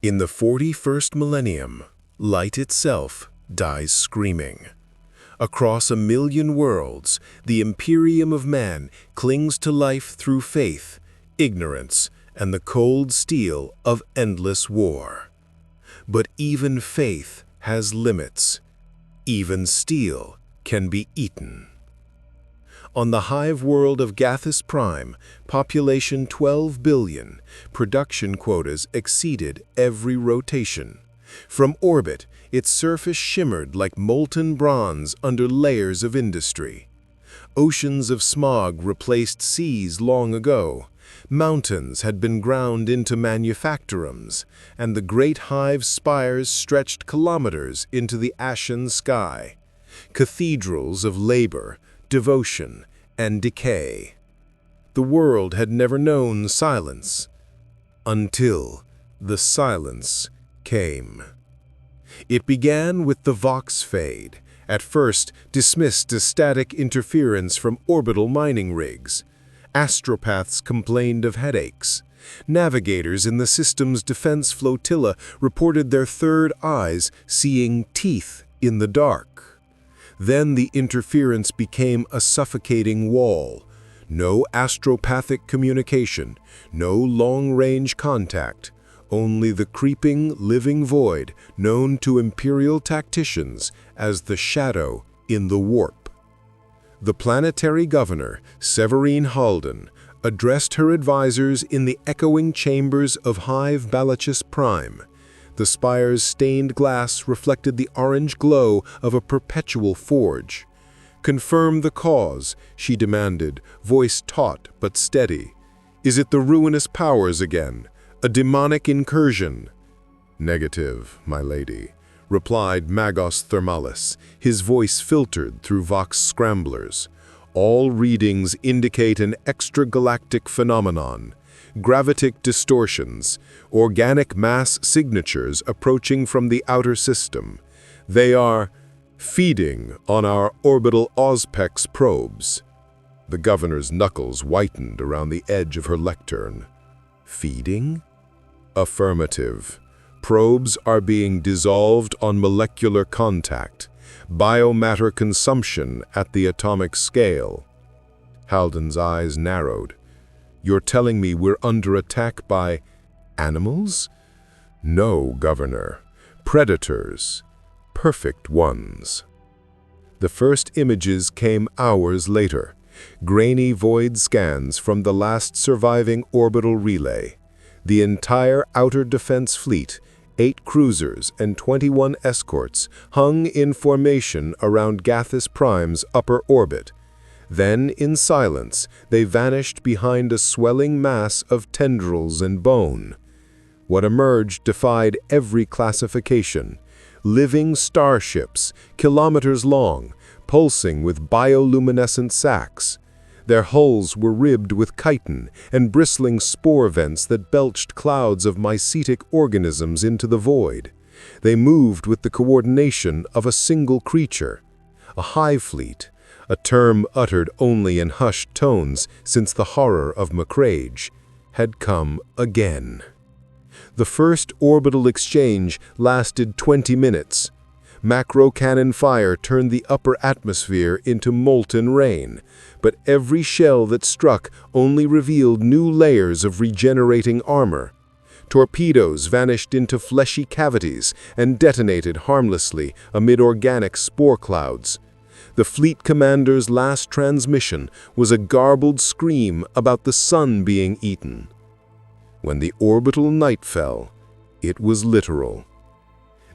In the 41st millennium, light itself dies screaming. Across a million worlds, the Imperium of man clings to life through faith, ignorance, and the cold steel of endless war. But even faith has limits. Even steel can be eaten. On the hive world of Gathis Prime, population 12 billion, production quotas exceeded every rotation. From orbit, its surface shimmered like molten bronze under layers of industry. Oceans of smog replaced seas long ago. Mountains had been ground into manufactorums, and the great hive spires stretched kilometers into the ashen sky. Cathedrals of labor, devotion, and decay. The world had never known silence, until the silence came. It began with the Vox fade, at first dismissed as static interference from orbital mining rigs. Astropaths complained of headaches. Navigators in the system's defense flotilla reported their third eyes seeing teeth in the dark. Then the interference became a suffocating wall. No astropathic communication, no long-range contact, only the creeping, living void known to Imperial tacticians as the shadow in the warp. The planetary governor, Severine Halden, addressed her advisors in the echoing chambers of Hive Ballachus Prime. The spire's stained glass reflected the orange glow of a perpetual forge. "Confirm the cause," she demanded, voice taut but steady. "Is it the ruinous powers again? A demonic incursion?" "Negative, my lady," replied Magos Thermalis, his voice filtered through Vox scramblers. "All readings indicate an extragalactic phenomenon. Gravitic distortions, organic mass signatures approaching from the outer system. They are feeding on our orbital Ozpex probes." The governor's knuckles whitened around the edge of her lectern. "Feeding?" "Affirmative. Probes are being dissolved on molecular contact, biomatter consumption at the atomic scale." Halden's eyes narrowed. "You're telling me we're under attack by animals?" "No, Governor. Predators. Perfect ones." The first images came hours later, grainy void scans from the last surviving orbital relay. The entire outer defense fleet, 8 cruisers and 21 escorts, hung in formation around Gathis Prime's upper orbit. Then, in silence, they vanished behind a swelling mass of tendrils and bone. What emerged defied every classification. Living starships, kilometers long, pulsing with bioluminescent sacs. Their hulls were ribbed with chitin and bristling spore vents that belched clouds of mycetic organisms into the void. They moved with the coordination of a single creature. A hive fleet, a term uttered only in hushed tones since the horror of Macrage, had come again. The first orbital exchange lasted 20 minutes. Macro cannon fire turned the upper atmosphere into molten rain, but every shell that struck only revealed new layers of regenerating armor. Torpedoes vanished into fleshy cavities and detonated harmlessly amid organic spore clouds. The fleet commander's last transmission was a garbled scream about the sun being eaten. When the orbital night fell, it was literal.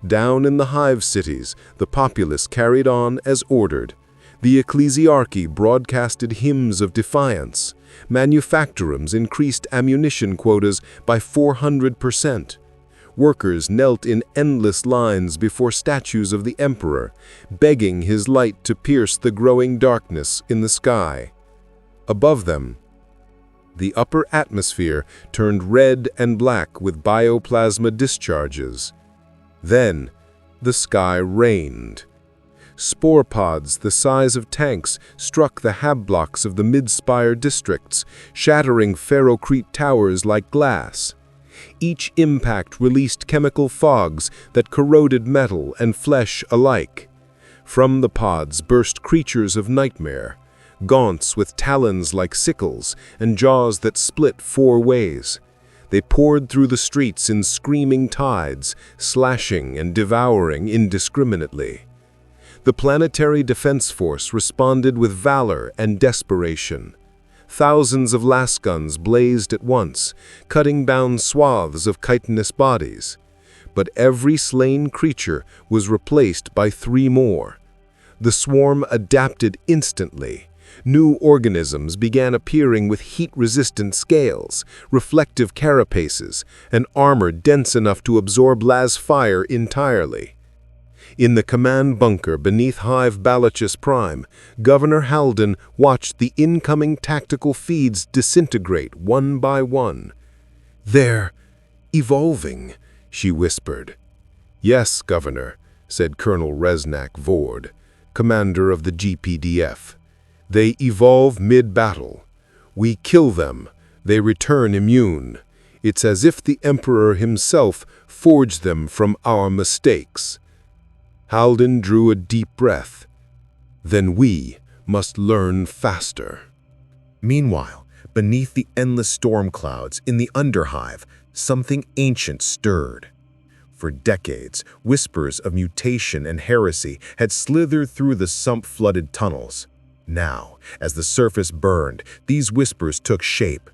Down in the hive cities, the populace carried on as ordered. The ecclesiarchy broadcasted hymns of defiance. Manufactorums increased ammunition quotas by 400%. Workers knelt in endless lines before statues of the emperor, begging his light to pierce the growing darkness in the sky. Above them, the upper atmosphere turned red and black with bioplasma discharges. Then, the sky rained. Spore pods the size of tanks struck the hab blocks of the mid-spire districts, shattering ferrocrete towers like glass. Each impact released chemical fogs that corroded metal and flesh alike. From the pods burst creatures of nightmare, gaunts with talons like sickles and jaws that split 4 ways. They poured through the streets in screaming tides, slashing and devouring indiscriminately. The Planetary Defense Force responded with valor and desperation. Thousands of lasguns blazed at once, cutting down swaths of chitinous bodies. But every slain creature was replaced by 3 more. The swarm adapted instantly. New organisms began appearing with heat-resistant scales, reflective carapaces, and armor dense enough to absorb las fire entirely. In the command bunker beneath Hive Ballachus Prime, Governor Halden watched the incoming tactical feeds disintegrate one by one. "They're evolving," she whispered. "Yes, Governor," said Colonel Resnak Vord, commander of the GPDF. "They evolve mid-battle. We kill them. They return immune. It's as if the Emperor himself forged them from our mistakes." Halden drew a deep breath. "Then we must learn faster." Meanwhile, beneath the endless storm clouds in the Underhive, something ancient stirred. For decades, whispers of mutation and heresy had slithered through the sump-flooded tunnels. Now, as the surface burned, these whispers took shape.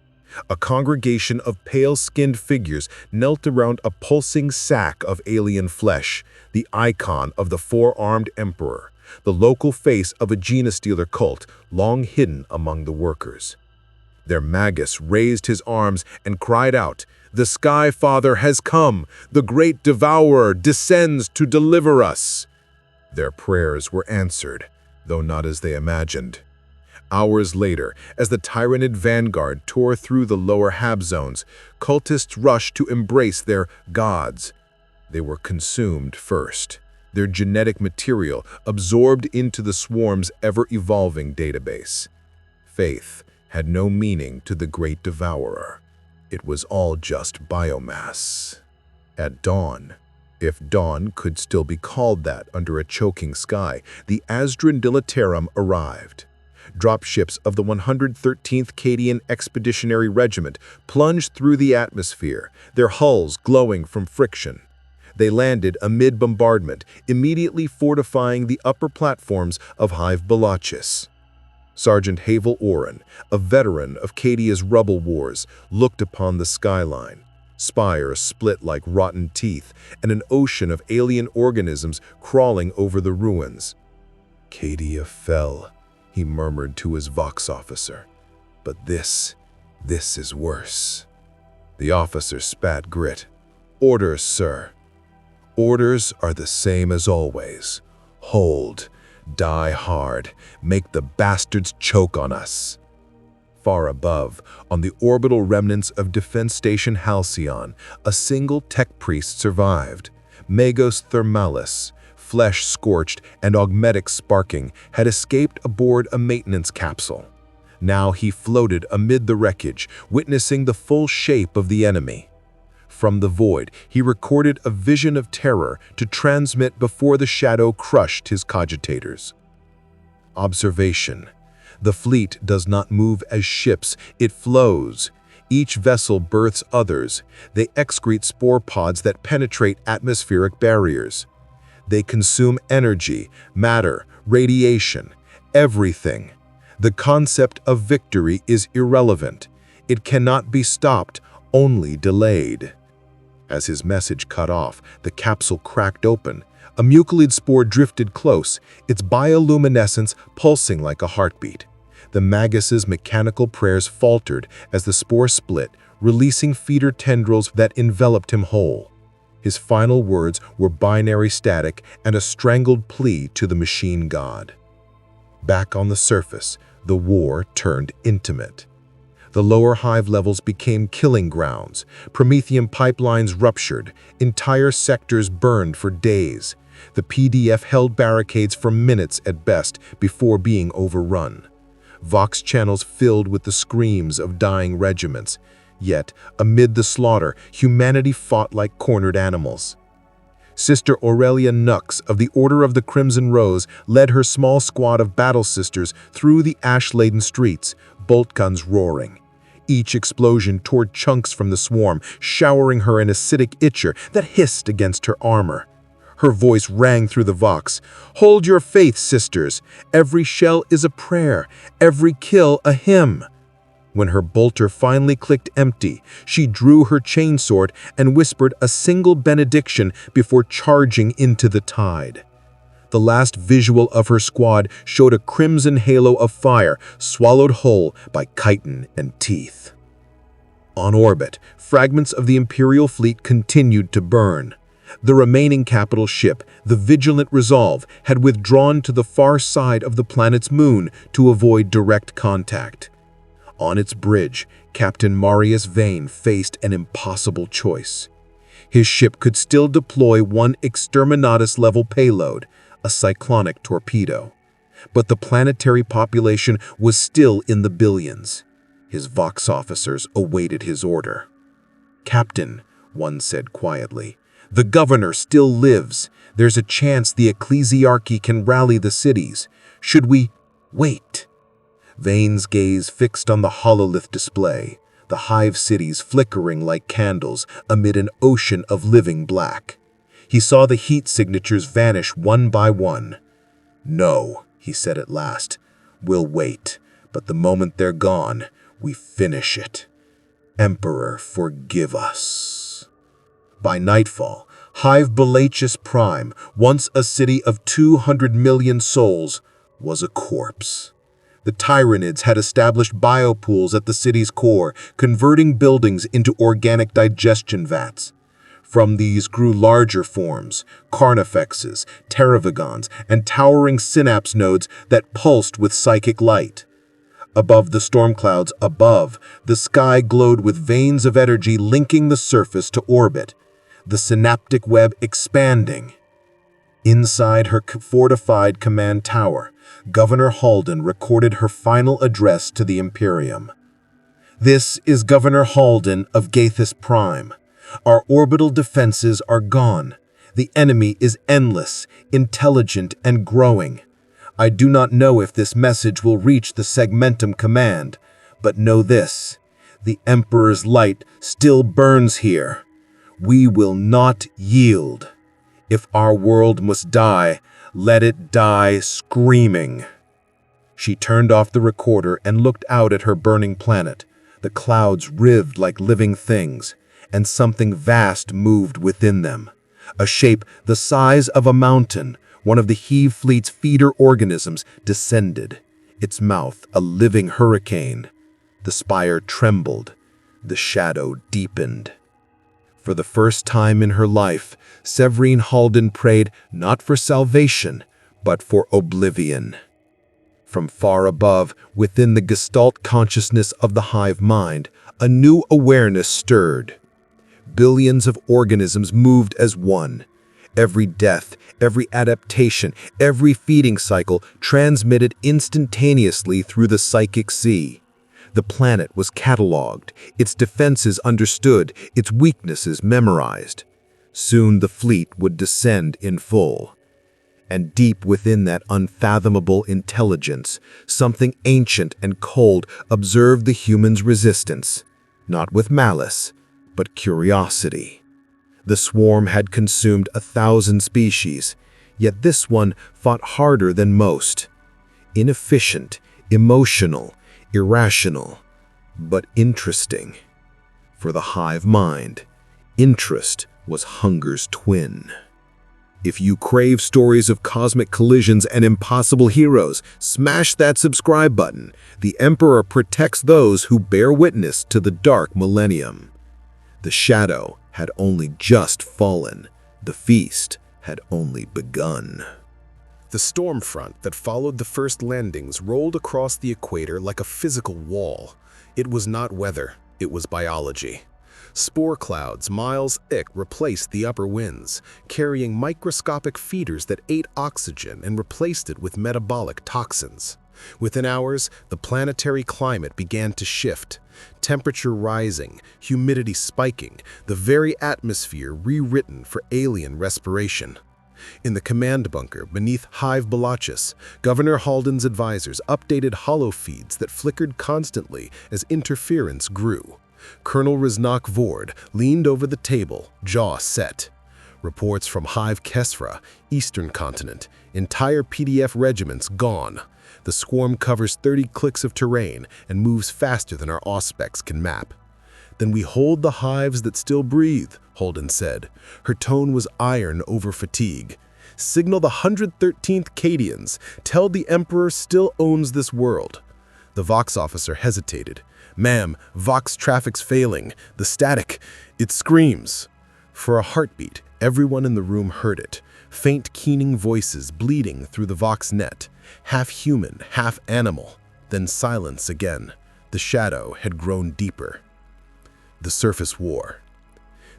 A congregation of pale-skinned figures knelt around a pulsing sack of alien flesh, the icon of the 4-armed emperor, the local face of a genestealer cult long hidden among the workers. Their magus raised his arms and cried out, "The Sky Father has come! The great devourer descends to deliver us!" Their prayers were answered, though not as they imagined. Hours later, as the Tyranid vanguard tore through the lower hab zones, cultists rushed to embrace their gods. They were consumed first, their genetic material absorbed into the swarm's ever-evolving database. Faith had no meaning to the great devourer. It was all just biomass. At dawn, if dawn could still be called that under a choking sky, the Asdran Dilatarum arrived. Dropships of the 113th Cadian Expeditionary Regiment plunged through the atmosphere, their hulls glowing from friction. They landed amid bombardment, immediately fortifying the upper platforms of Hive Ballachus. Sergeant Havel Oren, a veteran of Cadia's rubble wars, looked upon the skyline. Spires split like rotten teeth, and an ocean of alien organisms crawling over the ruins. "Cadia fell," he murmured to his Vox officer. "But this is worse." The officer spat grit. "Orders, sir." "Orders are the same as always. Hold, die hard, make the bastards choke on us." Far above, on the orbital remnants of Defense Station Halcyon, a single tech priest survived. Magos Thermalis, flesh scorched and augmetic sparking, had escaped aboard a maintenance capsule. Now he floated amid the wreckage, witnessing the full shape of the enemy. From the void, he recorded a vision of terror to transmit before the shadow crushed his cogitators. Observation. The fleet does not move as ships, it flows. Each vessel births others. They excrete spore pods that penetrate atmospheric barriers. They consume energy, matter, radiation, everything. The concept of victory is irrelevant. It cannot be stopped, only delayed. As his message cut off, the capsule cracked open. A mucilid spore drifted close, its bioluminescence pulsing like a heartbeat. The magus's mechanical prayers faltered as the spore split, releasing feeder tendrils that enveloped him whole. His final words were binary static and a strangled plea to the machine god. Back on the surface, the war turned intimate. The lower hive levels became killing grounds. Promethean pipelines ruptured. Entire sectors burned for days. The PDF held barricades for minutes at best before being overrun. Vox channels filled with the screams of dying regiments. Yet, amid the slaughter, humanity fought like cornered animals. Sister Aurelia Nux of the Order of the Crimson Rose led her small squad of battle sisters through the ash-laden streets, bolt guns roaring. Each explosion tore chunks from the swarm, showering her an acidic itcher that hissed against her armor. Her voice rang through the vox. "Hold your faith, sisters. Every shell is a prayer, every kill a hymn." When her bolter finally clicked empty, she drew her chainsword and whispered a single benediction before charging into the tide. The last visual of her squad showed a crimson halo of fire swallowed whole by chitin and teeth. On orbit, fragments of the Imperial fleet continued to burn. The remaining capital ship, the Vigilant Resolve, had withdrawn to the far side of the planet's moon to avoid direct contact. On its bridge, Captain Marius Vane faced an impossible choice. His ship could still deploy one Exterminatus-level payload, a cyclonic torpedo. But the planetary population was still in the billions. His Vox officers awaited his order. "Captain," one said quietly, "the governor still lives. There's a chance the ecclesiarchy can rally the cities. Should we wait?" Vane's gaze fixed on the hololith display, the hive cities flickering like candles amid an ocean of living black. He saw the heat signatures vanish one by one. "No," he said at last, "we'll wait, but the moment they're gone, we finish it. Emperor, forgive us." By nightfall, Hive Balachius Prime, once a city of 200 million souls, was a corpse. The Tyranids had established biopools at the city's core, converting buildings into organic digestion vats. From these grew larger forms, carnifexes, terravigons, and towering synapse nodes that pulsed with psychic light. Above the storm clouds above, the sky glowed with veins of energy linking the surface to orbit, the synaptic web expanding. Inside her fortified command tower, Governor Halden recorded her final address to the Imperium. "This is Governor Halden of Gaethus Prime. Our orbital defenses are gone. The enemy is endless, intelligent, and growing. I do not know if this message will reach the Segmentum Command, but know this: the Emperor's light still burns here. We will not yield. If our world must die, let it die screaming." She turned off the recorder and looked out at her burning planet. The clouds writhed like living things, and something vast moved within them. A shape the size of a mountain, one of the Hive fleet's feeder organisms, descended, its mouth a living hurricane. The spire trembled, the shadow deepened. For the first time in her life, Severine Halden prayed not for salvation, but for oblivion. From far above, within the Gestalt consciousness of the Hive Mind, a new awareness stirred. Billions of organisms moved as one. Every death, every adaptation, every feeding cycle transmitted instantaneously through the psychic sea. The planet was catalogued, its defenses understood, its weaknesses memorized. Soon the fleet would descend in full. And deep within that unfathomable intelligence, something ancient and cold observed the humans' resistance, not with malice, but curiosity. The swarm had consumed 1,000 species, yet this one fought harder than most. Inefficient, emotional, irrational, but interesting. For the Hive Mind, interest was hunger's twin. If you crave stories of cosmic collisions and impossible heroes, smash that subscribe button. The Emperor protects those who bear witness to the dark millennium. The shadow had only just fallen. The feast had only begun. The storm front that followed the first landings rolled across the equator like a physical wall. It was not weather, it was biology. Spore clouds miles thick replaced the upper winds, carrying microscopic feeders that ate oxygen and replaced it with metabolic toxins. Within hours, the planetary climate began to shift. Temperature rising, humidity spiking, the very atmosphere rewritten for alien respiration. In the command bunker beneath Hive Mind, Governor Halden's advisors updated holofeeds that flickered constantly as interference grew. Colonel Riznak Vord leaned over the table, jaw set. Reports from Hive Kesra, Eastern Continent, entire PDF regiments gone. The swarm covers 30 clicks of terrain and moves faster than our auspex can map. Then we hold the hives that still breathe, Holden said. Her tone was iron over fatigue. Signal the 113th Cadians. Tell the Emperor still owns this world. The Vox officer hesitated. Ma'am, Vox traffic's failing. The static, it screams. For a heartbeat, everyone in the room heard it. Faint, keening voices bleeding through the Vox net. Half human, half animal. Then silence again. The shadow had grown deeper. The surface war.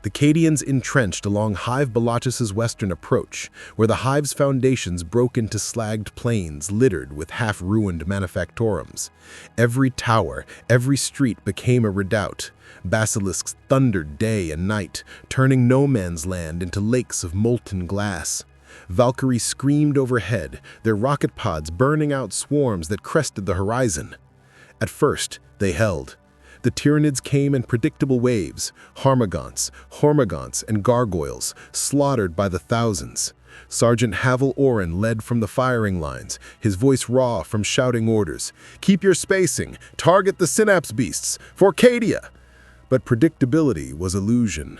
The Cadians entrenched along Hive Mind western approach, where the hive's foundations broke into slagged plains littered with half-ruined manufactorums. Every tower, every street became a redoubt. Basilisks thundered day and night, turning no man's land into lakes of molten glass. Valkyries screamed overhead, their rocket pods burning out swarms that crested the horizon. At first, they held. The Tyranids came in predictable waves, Harmagants, Hormagants, and Gargoyles, slaughtered by the thousands. Sergeant Havel Oren led from the firing lines, his voice raw from shouting orders. Keep your spacing, target the synapse beasts, for Cadia! But predictability was illusion.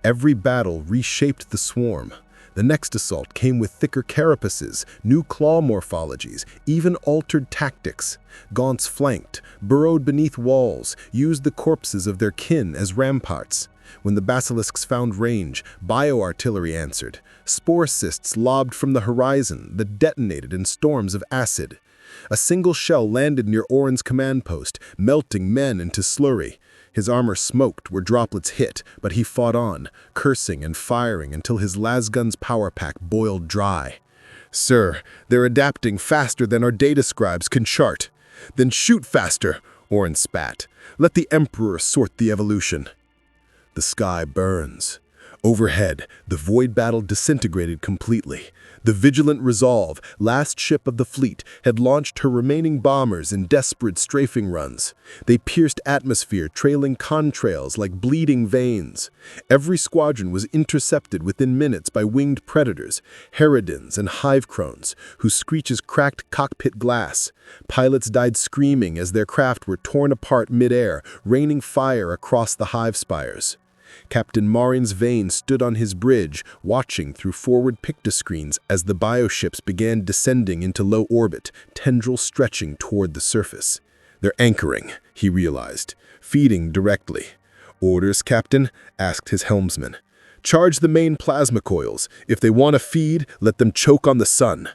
Every battle reshaped the swarm. The next assault came with thicker carapaces, new claw morphologies, even altered tactics. Gaunts flanked, burrowed beneath walls, used the corpses of their kin as ramparts. When the basilisks found range, bioartillery answered. Spore cysts lobbed from the horizon that detonated in storms of acid. A single shell landed near Oren's command post, melting men into slurry. His armor smoked where droplets hit, but he fought on, cursing and firing until his lasgun's power pack boiled dry. Sir, they're adapting faster than our data scribes can chart. Then shoot faster, Oren spat. Let the Emperor sort the evolution. The sky burns. Overhead, the void battle disintegrated completely. The Vigilant Resolve, last ship of the fleet, had launched her remaining bombers in desperate strafing runs. They pierced atmosphere, trailing contrails like bleeding veins. Every squadron was intercepted within minutes by winged predators, Herodins and Hive Crones, whose screeches cracked cockpit glass. Pilots died screaming as their craft were torn apart mid-air, raining fire across the hive spires. Captain Marin's Vane stood on his bridge, watching through forward pictoscreens as the bioships began descending into low orbit, tendrils stretching toward the surface. They're anchoring, he realized, feeding directly. Orders, Captain? Asked his helmsman. Charge the main plasma coils. If they want to feed, let them choke on the sun.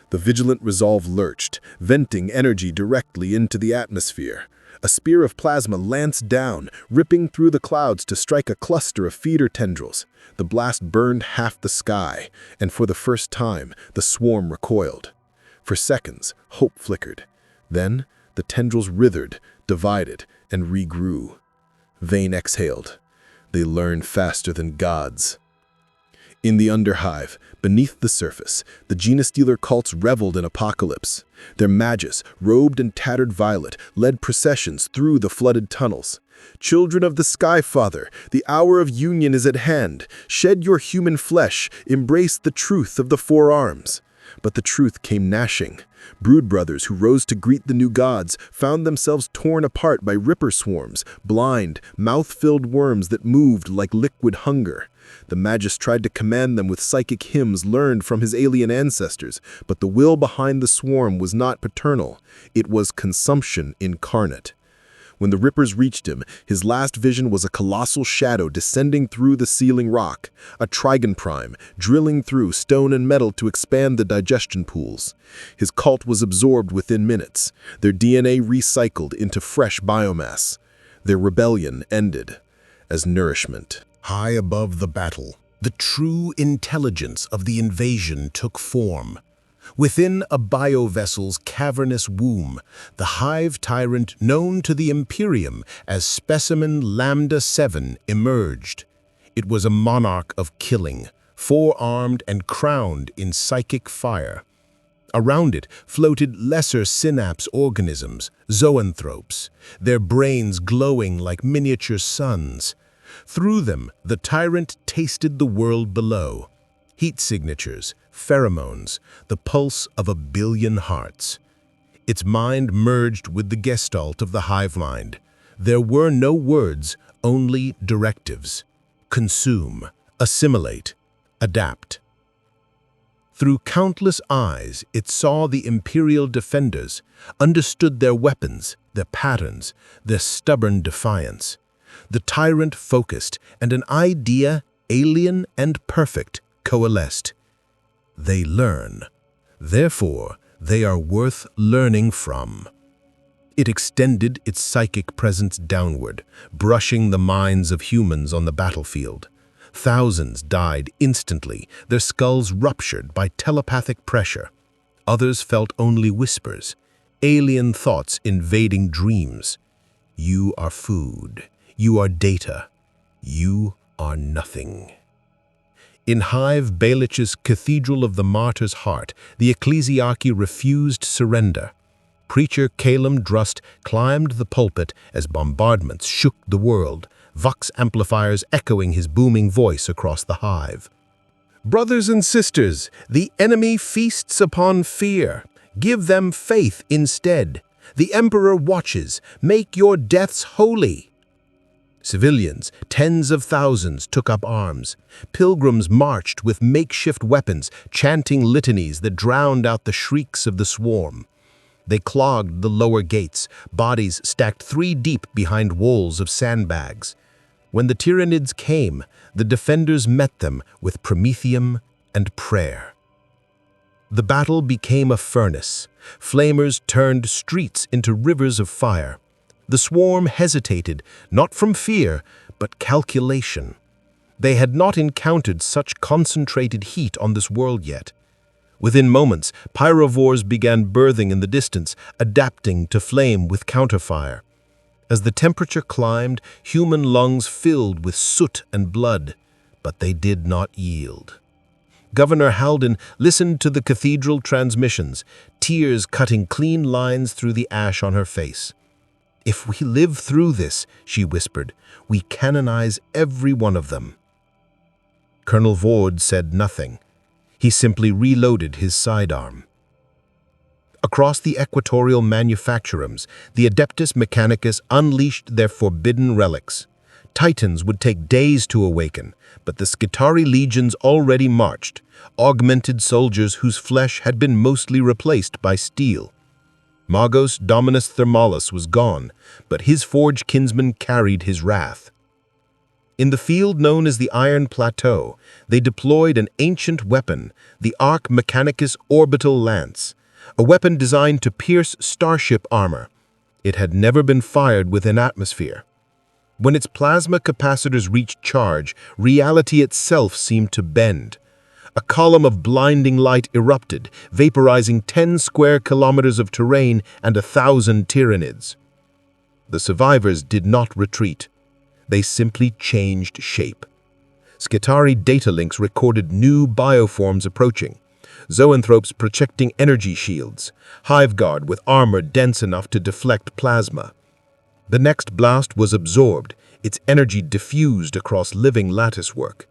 The Vigilant Resolve lurched, venting energy directly into the atmosphere. A spear of plasma lanced down, ripping through the clouds to strike a cluster of feeder tendrils. The blast burned half the sky, and for the first time, the swarm recoiled. For seconds, hope flickered. Then, the tendrils writhed, divided, and regrew. Vane exhaled. They learn faster than gods. In the underhive, beneath the surface, the genestealer cults reveled in apocalypse. Their magus, robed in tattered violet, led processions through the flooded tunnels. Children of the Sky Father, the hour of union is at hand. Shed your human flesh, embrace the truth of the four arms. But the truth came gnashing. Brood brothers who rose to greet the new gods found themselves torn apart by ripper swarms, blind, mouth-filled worms that moved like liquid hunger. The magus tried to command them with psychic hymns learned from his alien ancestors, but the will behind the swarm was not paternal. It was consumption incarnate. When the rippers reached him, his last vision was a colossal shadow descending through the sealing rock, a Trigon Prime, drilling through stone and metal to expand the digestion pools. His cult was absorbed within minutes, their DNA recycled into fresh biomass. Their rebellion ended as nourishment. High above the battle, the true intelligence of the invasion took form. Within a biovessel's cavernous womb, the hive tyrant known to the Imperium as Specimen Lambda-7 emerged. It was a monarch of killing, four-armed and crowned in psychic fire. Around it floated lesser synapse organisms, zoanthropes, their brains glowing like miniature suns. Through them, the tyrant tasted the world below. Heat signatures, pheromones, the pulse of 1,000,000,000 hearts. Its mind merged with the gestalt of the hive mind. There were no words, only directives. Consume, assimilate, adapt. Through countless eyes, it saw the Imperial defenders, understood their weapons, their patterns, their stubborn defiance. The tyrant focused, and an idea, alien and perfect, coalesced. They learn. Therefore, they are worth learning from. It extended its psychic presence downward, brushing the minds of humans on the battlefield. Thousands died instantly, their skulls ruptured by telepathic pressure. Others felt only whispers, alien thoughts invading dreams. You are food. You are data. You are nothing. In Hive Belich's Cathedral of the Martyr's Heart, the ecclesiarchy refused surrender. Preacher Calum Drust climbed the pulpit as bombardments shook the world, vox amplifiers echoing his booming voice across the hive. Brothers and sisters, the enemy feasts upon fear. Give them faith instead. The Emperor watches. Make your deaths holy. Civilians, tens of thousands, took up arms. Pilgrims marched with makeshift weapons, chanting litanies that drowned out the shrieks of the swarm. They clogged the lower gates, bodies stacked 3 deep behind walls of sandbags. When the Tyranids came, the defenders met them with promethium and prayer. The battle became a furnace. Flamers turned streets into rivers of fire. The swarm hesitated, not from fear, but calculation. They had not encountered such concentrated heat on this world yet. Within moments, pyrovores began birthing in the distance, adapting to flame with counterfire. As the temperature climbed, human lungs filled with soot and blood, but they did not yield. Governor Halden listened to the cathedral transmissions, tears cutting clean lines through the ash on her face. "If we live through this," she whispered, "we canonize every one of them." Colonel Vord said nothing. He simply reloaded his sidearm. Across the equatorial manufacturums, the Adeptus Mechanicus unleashed their forbidden relics. Titans would take days to awaken, but the Skitarii legions already marched, augmented soldiers whose flesh had been mostly replaced by steel. Magos Dominus Thermalus was gone, but his forged kinsman carried his wrath. In the field known as the Iron Plateau, they deployed an ancient weapon, the Arc Mechanicus Orbital Lance, a weapon designed to pierce starship armor. It had never been fired within atmosphere. When its plasma capacitors reached charge, reality itself seemed to bend. A column of blinding light erupted, vaporizing 10 square kilometers of terrain and 1,000 Tyranids. The survivors did not retreat. They simply changed shape. Skitarii data links recorded new bioforms approaching, zoanthropes projecting energy shields, Hiveguard with armor dense enough to deflect plasma. The next blast was absorbed, its energy diffused across living latticework.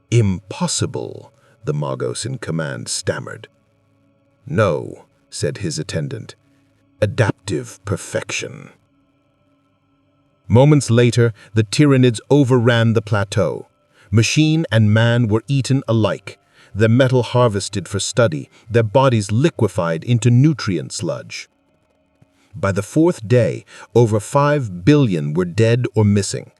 "Impossible," the Magos in command stammered. "No," said his attendant. "Adaptive perfection." Moments later, the Tyranids overran the plateau. Machine and man were eaten alike, their metal harvested for study, their bodies liquefied into nutrient sludge. By the 4th day, over 5 billion were dead or missing.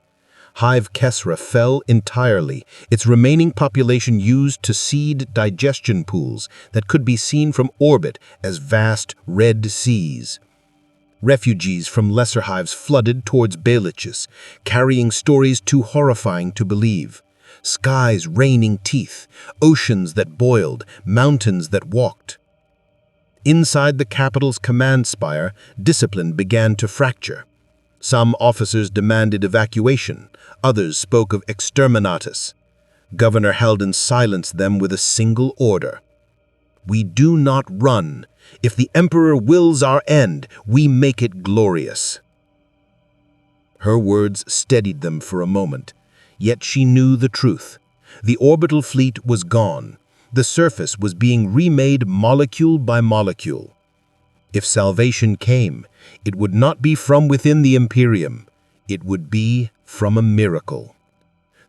Hive Kesra fell entirely, its remaining population used to seed digestion pools that could be seen from orbit as vast red seas. Refugees from lesser hives flooded towards Belichus, carrying stories too horrifying to believe. Skies raining teeth, oceans that boiled, mountains that walked. Inside the capital's command spire, discipline began to fracture. Some officers demanded evacuation, others spoke of exterminatus. Governor Haldon silenced them with a single order. "We do not run. If the Emperor wills our end, we make it glorious." Her words steadied them for a moment, yet she knew the truth. The orbital fleet was gone. The surface was being remade molecule by molecule. If salvation came, it would not be from within the Imperium. It would be from a miracle.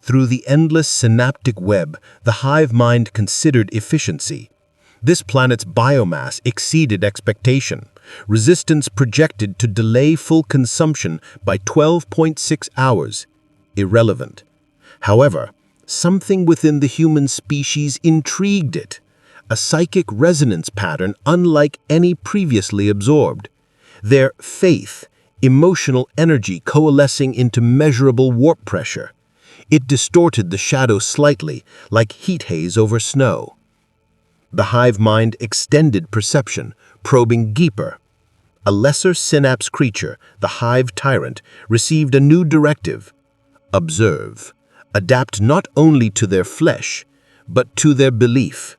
Through the endless synaptic web, the Hive Mind considered efficiency. This planet's biomass exceeded expectation. Resistance projected to delay full consumption by 12.6 hours. Irrelevant. However, something within the human species intrigued it. A psychic resonance pattern unlike any previously absorbed. Their faith, emotional energy coalescing into measurable warp pressure. It distorted the shadow slightly, like heat haze over snow. The Hive Mind extended perception, probing deeper. A lesser synapse creature, the Hive Tyrant, received a new directive. Observe. Adapt not only to their flesh, but to their belief.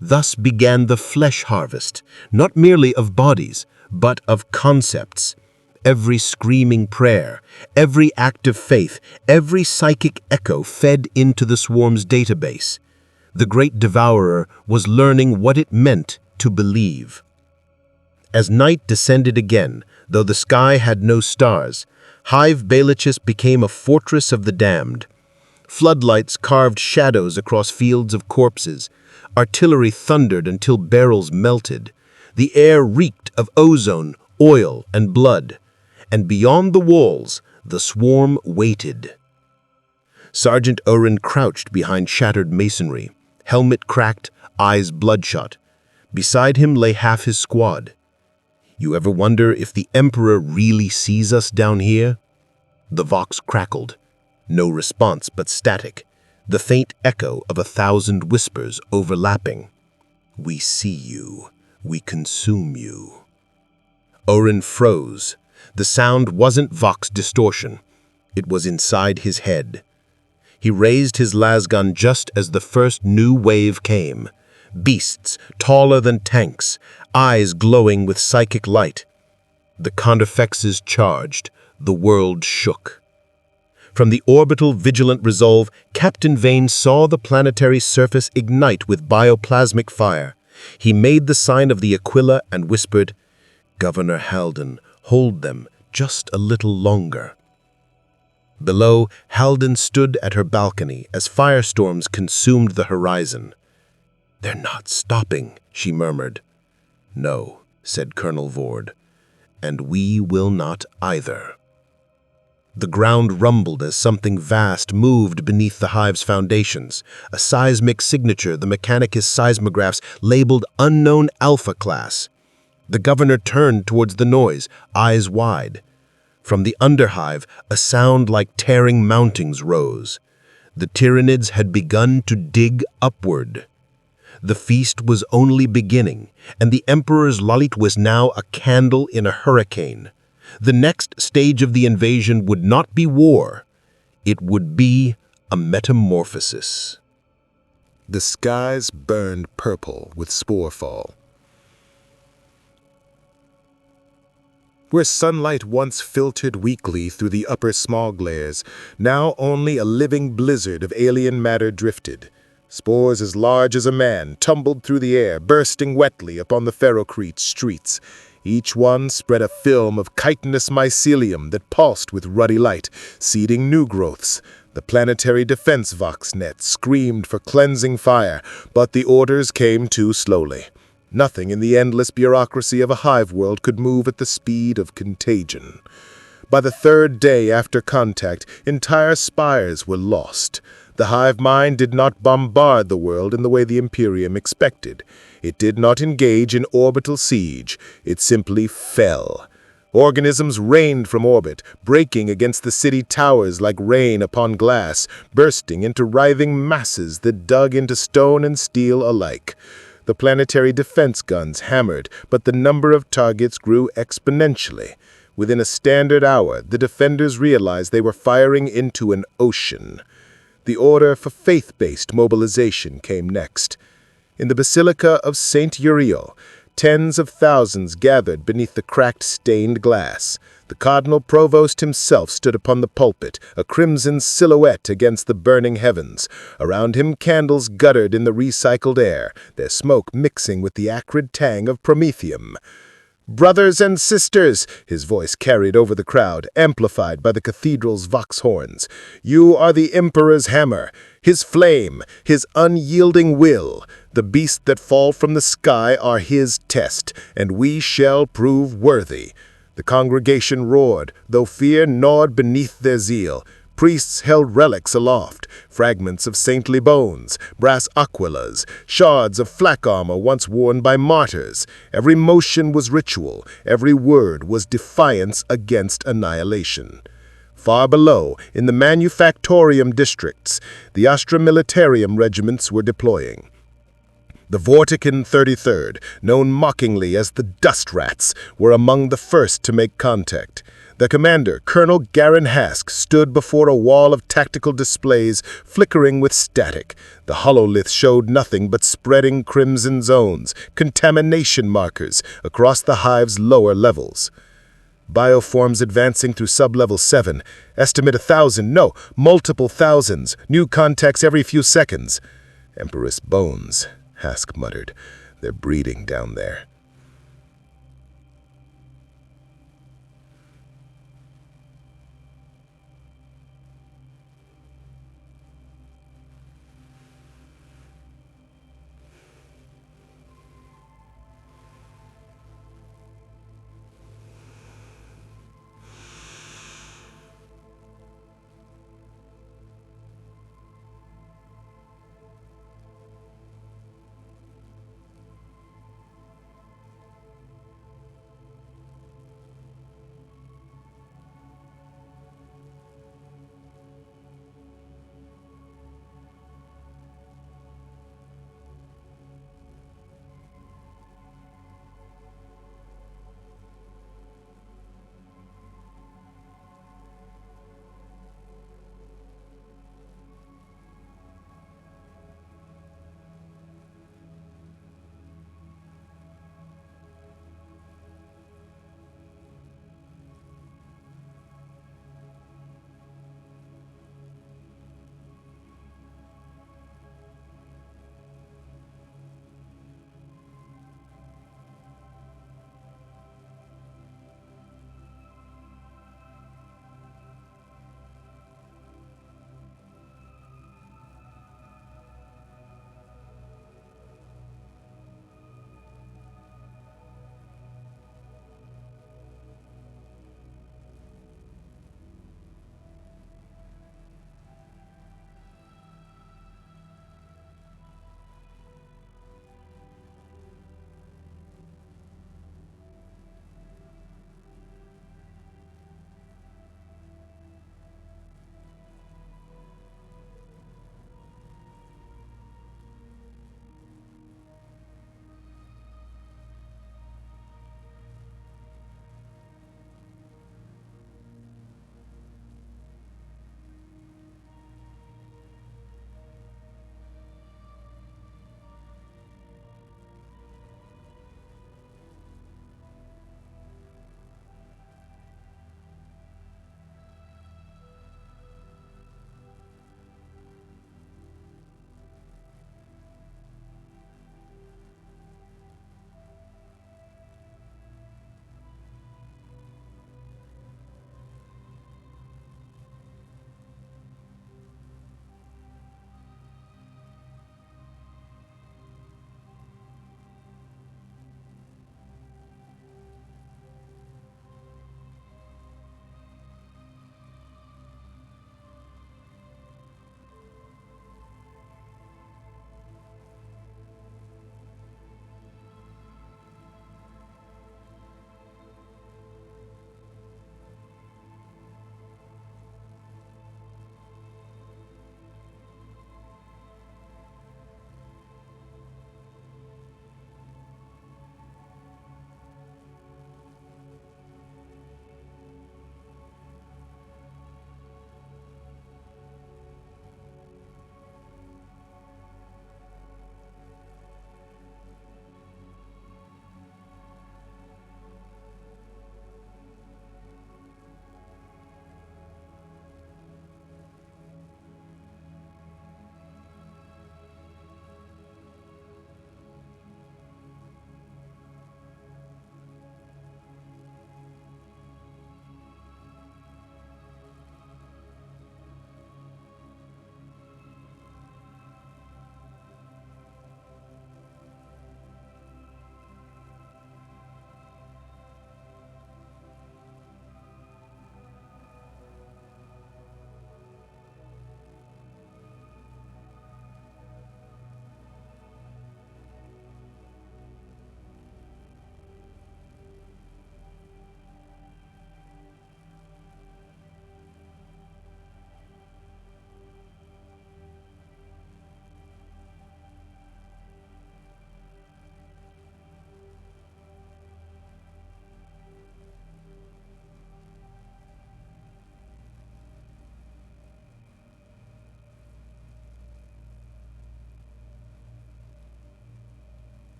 Thus began the flesh harvest, not merely of bodies, but of concepts. Every screaming prayer, every act of faith, every psychic echo fed into the swarm's database. The great devourer was learning what it meant to believe. As night descended again, though the sky had no stars, Hive Belichus became a fortress of the damned. Floodlights carved shadows across fields of corpses. Artillery thundered until barrels melted. The air reeked of ozone, oil, and blood. And beyond the walls, the swarm waited. Sergeant Oren crouched behind shattered masonry, helmet cracked, eyes bloodshot. Beside him lay half his squad. "You ever wonder if the Emperor really sees us down here?" The vox crackled. No response but static, the faint echo of 1,000 whispers overlapping. "We see you. We consume you." Oren froze. The sound wasn't vox distortion. It was inside his head. He raised his lasgun just as the first new wave came. Beasts, taller than tanks, eyes glowing with psychic light. The Contifexes charged. The world shook. From the orbital vigilant resolve, Captain Vane saw the planetary surface ignite with bioplasmic fire. He made the sign of the Aquila and whispered, "Governor Haldon, hold them just a little longer." Below, Haldon stood at her balcony as firestorms consumed the horizon. "They're not stopping," she murmured. "No," said Colonel Vord, "and we will not either." The ground rumbled as something vast moved beneath the hive's foundations, a seismic signature the Mechanicus seismographs labeled Unknown Alpha Class. The governor turned towards the noise, eyes wide. From the underhive, a sound like tearing mountings rose. The Tyranids had begun to dig upward. The feast was only beginning, and the Emperor's Lalit was now a candle in a hurricane. The next stage of the invasion would not be war. It would be a metamorphosis. The skies burned purple with spore fall. Where sunlight once filtered weakly through the upper smog layers, now only a living blizzard of alien matter drifted. Spores as large as a man tumbled through the air, bursting wetly upon the ferrocrete streets. Each one spread a film of chitinous mycelium that pulsed with ruddy light, seeding new growths. The planetary defense vox net screamed for cleansing fire, but the orders came too slowly. Nothing in the endless bureaucracy of a hive world could move at the speed of contagion. By the third day after contact, entire spires were lost. The hive mind did not bombard the world in the way the Imperium expected. It did not engage in orbital siege. It simply fell. Organisms rained from orbit, breaking against the city towers like rain upon glass, bursting into writhing masses that dug into stone and steel alike. The planetary defense guns hammered, but the number of targets grew exponentially. Within a standard hour, the defenders realized they were firing into an ocean. The order for faith-based mobilization came next. In the Basilica of St. Uriel, tens of thousands gathered beneath the cracked stained glass. The Cardinal Provost himself stood upon the pulpit, a crimson silhouette against the burning heavens. Around him candles guttered in the recycled air, their smoke mixing with the acrid tang of promethium. "Brothers and sisters," his voice carried over the crowd, amplified by the cathedral's vox horns, "you are the Emperor's hammer, his flame, his unyielding will. The beasts that fall from the sky are his test, and we shall prove worthy." The congregation roared, though fear gnawed beneath their zeal. Priests held relics aloft, fragments of saintly bones, brass aquilas, shards of flak armor once worn by martyrs. Every motion was ritual, every word was defiance against annihilation. Far below, in the manufactorium districts, the Astra Militarium regiments were deploying. The Vortican 33rd, known mockingly as the Dust Rats, were among the first to make contact. Their commander, Colonel Garin Hask, stood before a wall of tactical displays flickering with static. The hololith showed nothing but spreading crimson zones, contamination markers, across the hive's lower levels. Bioforms advancing through sub-level 7. Estimate 1,000, no, multiple thousands. New contacts every few seconds. "Empress bones," Hask muttered. "They're breeding down there."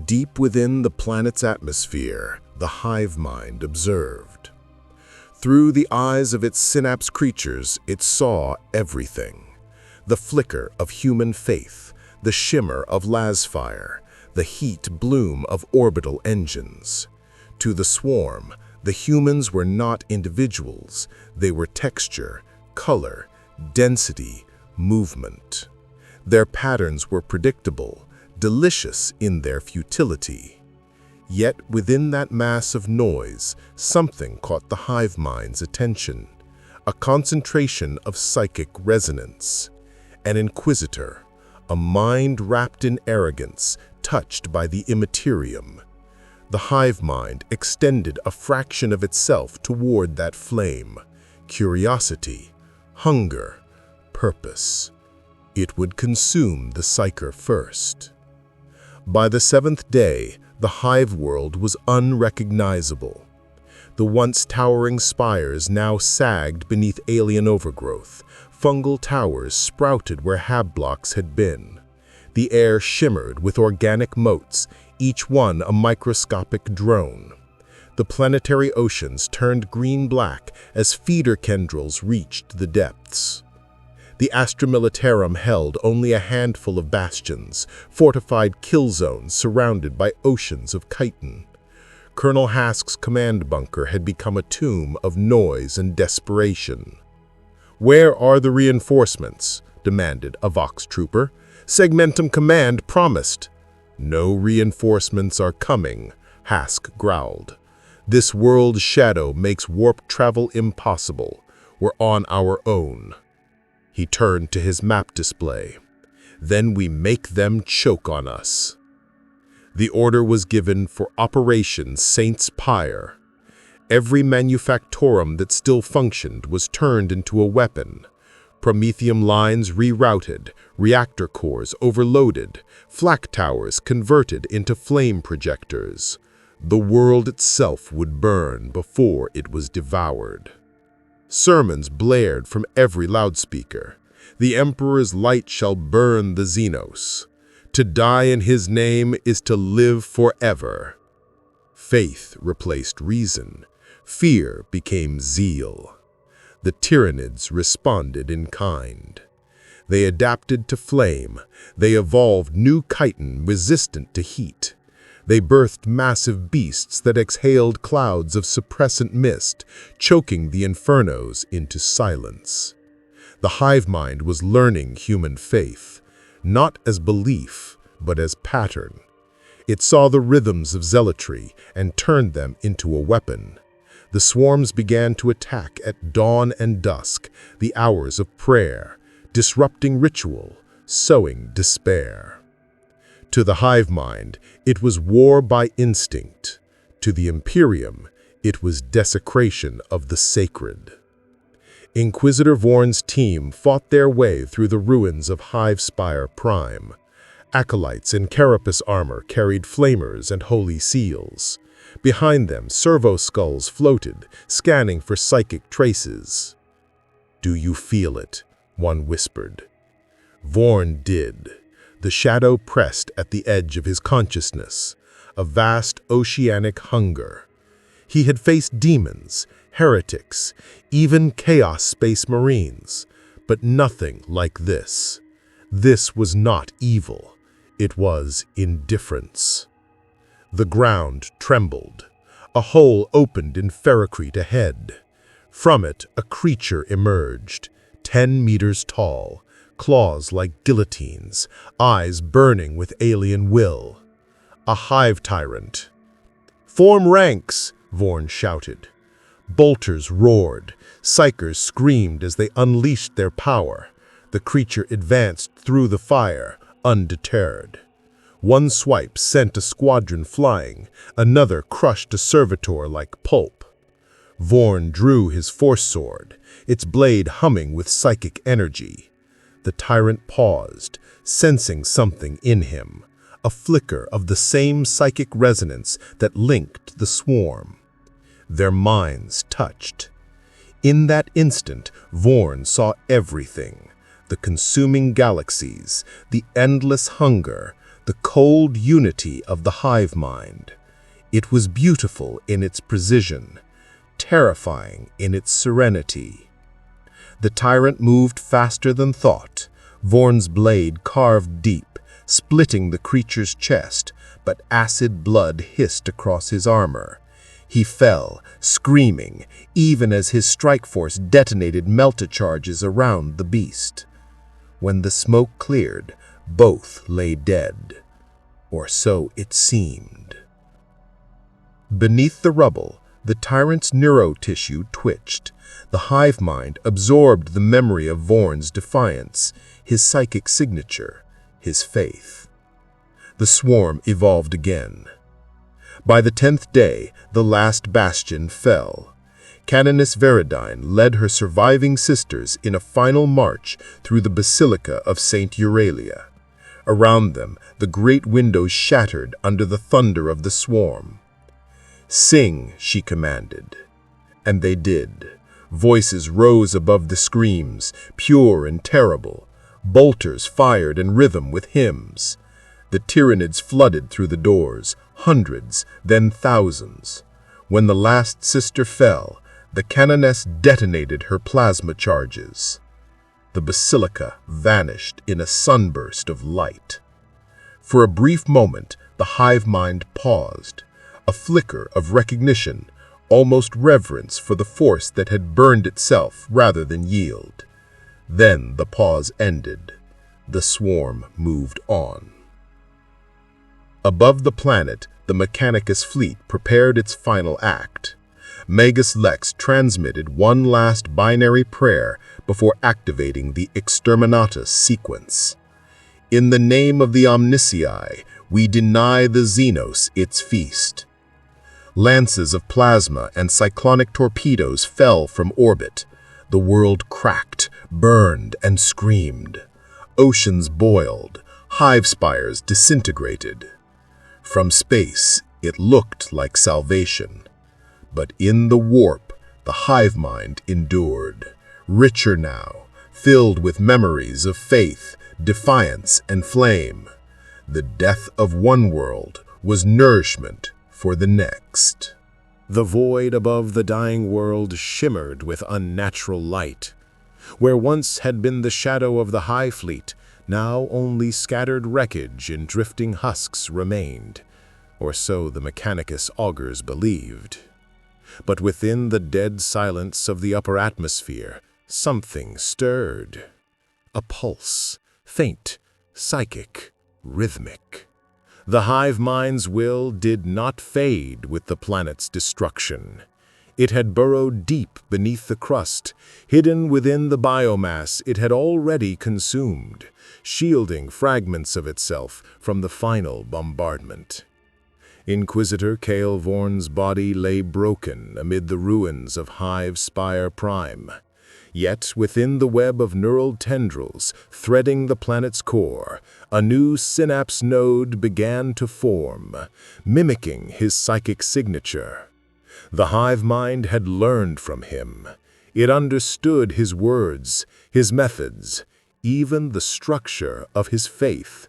Deep within the planet's atmosphere, the hive mind observed. Through the eyes of its synapse creatures, it saw everything. The flicker of human faith, the shimmer of lasfire, the heat bloom of orbital engines. To the swarm, the humans were not individuals, they were texture, color, density, movement. Their patterns were predictable, delicious in their futility. Yet within that mass of noise, something caught the hive mind's attention, a concentration of psychic resonance. An inquisitor, a mind wrapped in arrogance, touched by the immaterium. The hive mind extended a fraction of itself toward that flame. Curiosity, hunger, purpose. It would consume the psyker first. By the seventh day, the hive world was unrecognizable. The once towering spires now sagged beneath alien overgrowth. Fungal towers sprouted where hab blocks had been. The air shimmered with organic motes, each one a microscopic drone. The planetary oceans turned green-black as feeder tendrils reached the depths. The Astra Militarum held only a handful of bastions, fortified kill zones surrounded by oceans of chitin. Colonel Hask's command bunker had become a tomb of noise and desperation. "Where are the reinforcements?" demanded a Vox trooper. "Segmentum Command promised." "No reinforcements are coming," Hask growled. "This world's shadow makes warp travel impossible. We're on our own." He turned to his map display. "Then we make them choke on us." The order was given for Operation Saint's Pyre. Every manufactorum that still functioned was turned into a weapon. Promethium lines rerouted, reactor cores overloaded, flak towers converted into flame projectors. The world itself would burn before it was devoured. Sermons blared from every loudspeaker. "The Emperor's light shall burn the Xenos. To die in his name is to live forever." Faith replaced reason. Fear became zeal. The Tyranids responded in kind. They adapted to flame. They evolved new chitin resistant to heat. They birthed massive beasts that exhaled clouds of suppressant mist, choking the infernos into silence. The hive mind was learning human faith, not as belief, but as pattern. It saw the rhythms of zealotry and turned them into a weapon. The swarms began to attack at dawn and dusk, the hours of prayer, disrupting ritual, sowing despair. To the hive mind, it was war by instinct. To the Imperium, it was desecration of the sacred. Inquisitor Vorn's team fought their way through the ruins of Hive Spire Prime. Acolytes in carapace armor carried flamers and holy seals. Behind them, servo skulls floated, scanning for psychic traces. "Do you feel it?" one whispered. Vorn did. The shadow pressed at the edge of his consciousness, a vast oceanic hunger. He had faced demons, heretics, even Chaos Space Marines, but nothing like this. This was not evil. It was indifference. The ground trembled. A hole opened in ferrocrete ahead. From it, a creature emerged, 10 meters tall, claws like guillotines, eyes burning with alien will. A hive tyrant. "Form ranks!" Vorn shouted. Bolters roared. Psychers screamed as they unleashed their power. The creature advanced through the fire, undeterred. One swipe sent a squadron flying, another crushed a servitor like pulp. Vorn drew his force sword, its blade humming with psychic energy. The tyrant paused, sensing something in him, a flicker of the same psychic resonance that linked the swarm. Their minds touched. In that instant, Vorn saw everything: the consuming galaxies, the endless hunger, the cold unity of the hive mind. It was beautiful in its precision, terrifying in its serenity. The tyrant moved faster than thought, Vorn's blade carved deep, splitting the creature's chest, but acid blood hissed across his armor. He fell, screaming, even as his strike force detonated melta-charges around the beast. When the smoke cleared, both lay dead, or so it seemed. Beneath the rubble, the tyrant's neurotissue twitched. The hive mind absorbed the memory of Vorn's defiance, his psychic signature, his faith. The swarm evolved again. By the 10th day, the last bastion fell. Canoness Veridine led her surviving sisters in a final march through the Basilica of St. Euralia. Around them, the great windows shattered under the thunder of the swarm. "Sing," she commanded. And they did. Voices rose above the screams, pure and terrible. Bolters fired in rhythm with hymns. The Tyranids flooded through the doors, hundreds, then thousands. When the last sister fell, the canoness detonated her plasma charges. The basilica vanished in a sunburst of light. For a brief moment, the hive mind paused, a flicker of recognition, almost reverence for the force that had burned itself rather than yield. Then the pause ended. The swarm moved on. Above the planet, the Mechanicus fleet prepared its final act. Magus Lex transmitted one last binary prayer before activating the Exterminatus sequence. In the name of the Omniscii, we deny the Xenos its feast. Lances of plasma and cyclonic torpedoes fell from orbit. The world cracked, burned, and screamed. Oceans boiled, hive spires disintegrated. From space, it looked like salvation. But in the warp, the hive mind endured, richer now, filled with memories of faith, defiance, and flame. The death of one world was nourishment for the next. The void above the dying world shimmered with unnatural light. Where once had been the shadow of the High Fleet, now only scattered wreckage and drifting husks remained, or so the Mechanicus augurs believed. But within the dead silence of the upper atmosphere, something stirred. A pulse, faint, psychic, rhythmic. The hive mind's will did not fade with the planet's destruction. It had burrowed deep beneath the crust, hidden within the biomass it had already consumed, shielding fragments of itself from the final bombardment. Inquisitor Cale Vorn's body lay broken amid the ruins of Hive Spire Prime. Yet within the web of neural tendrils threading the planet's core, a new synapse node began to form, mimicking his psychic signature. The hive mind had learned from him. It understood his words, his methods, even the structure of his faith,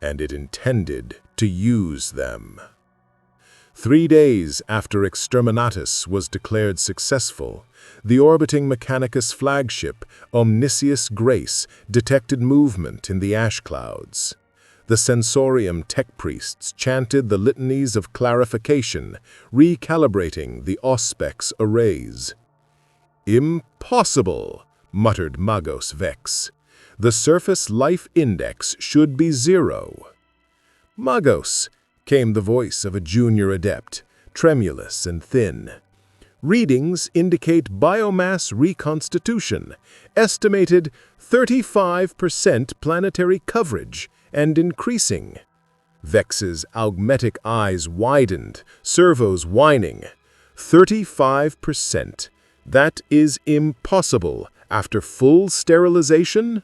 and it intended to use them. 3 days after Exterminatus was declared successful, the orbiting Mechanicus flagship, Omniscius Grace, detected movement in the ash clouds. The Sensorium tech priests chanted the litanies of clarification, recalibrating the Auspex arrays. "Impossible," muttered Magos Vex. "The surface life index should be 0. "Magos," came the voice of a junior adept, tremulous and thin. "Readings indicate biomass reconstitution, estimated 35% planetary coverage, and increasing." Vex's augmetic eyes widened, servos whining. 35%. That is impossible after full sterilization?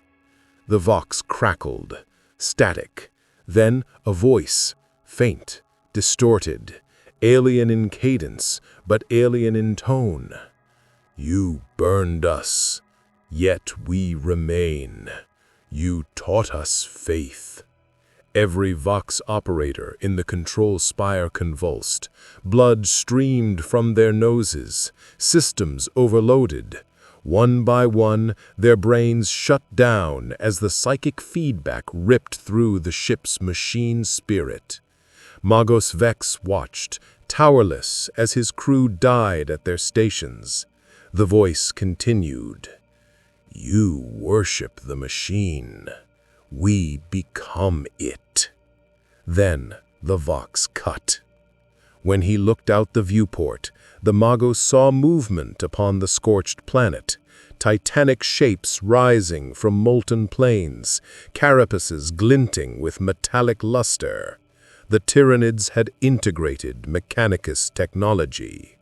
The Vox crackled, static. Then a voice, faint, distorted, alien in cadence, but alien in tone. "You burned us, yet we remain. You taught us faith. Every Vox operator in the control spire convulsed. Blood streamed from their noses. Systems overloaded. One by one, their brains shut down as the psychic feedback ripped through the ship's machine spirit. Magos Vex watched, towerless, as his crew died at their stations. The voice continued. "You worship the machine. We become it." Then the Vox cut. When he looked out the viewport, the Magos saw movement upon the scorched planet. Titanic shapes rising from molten plains, carapaces glinting with metallic luster. The Tyranids had integrated Mechanicus technology.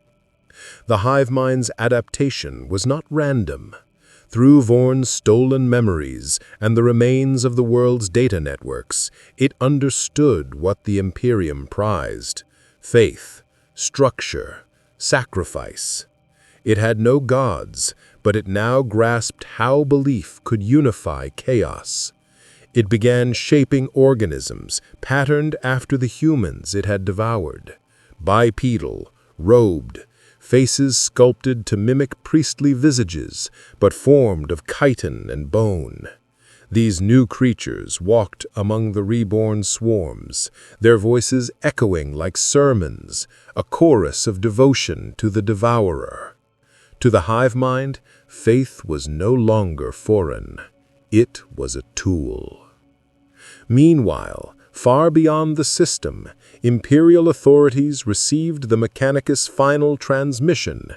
The Hive Mind's adaptation was not random. Through Vorn's stolen memories and the remains of the world's data networks, it understood what the Imperium prized: faith, structure, sacrifice. It had no gods, but it now grasped how belief could unify chaos. It began shaping organisms patterned after the humans it had devoured. Bipedal, robed, faces sculpted to mimic priestly visages, but formed of chitin and bone. These new creatures walked among the reborn swarms, their voices echoing like sermons, a chorus of devotion to the devourer. To the Hive Mind, faith was no longer foreign. It was a tool. Meanwhile, far beyond the system, Imperial authorities received the Mechanicus final transmission,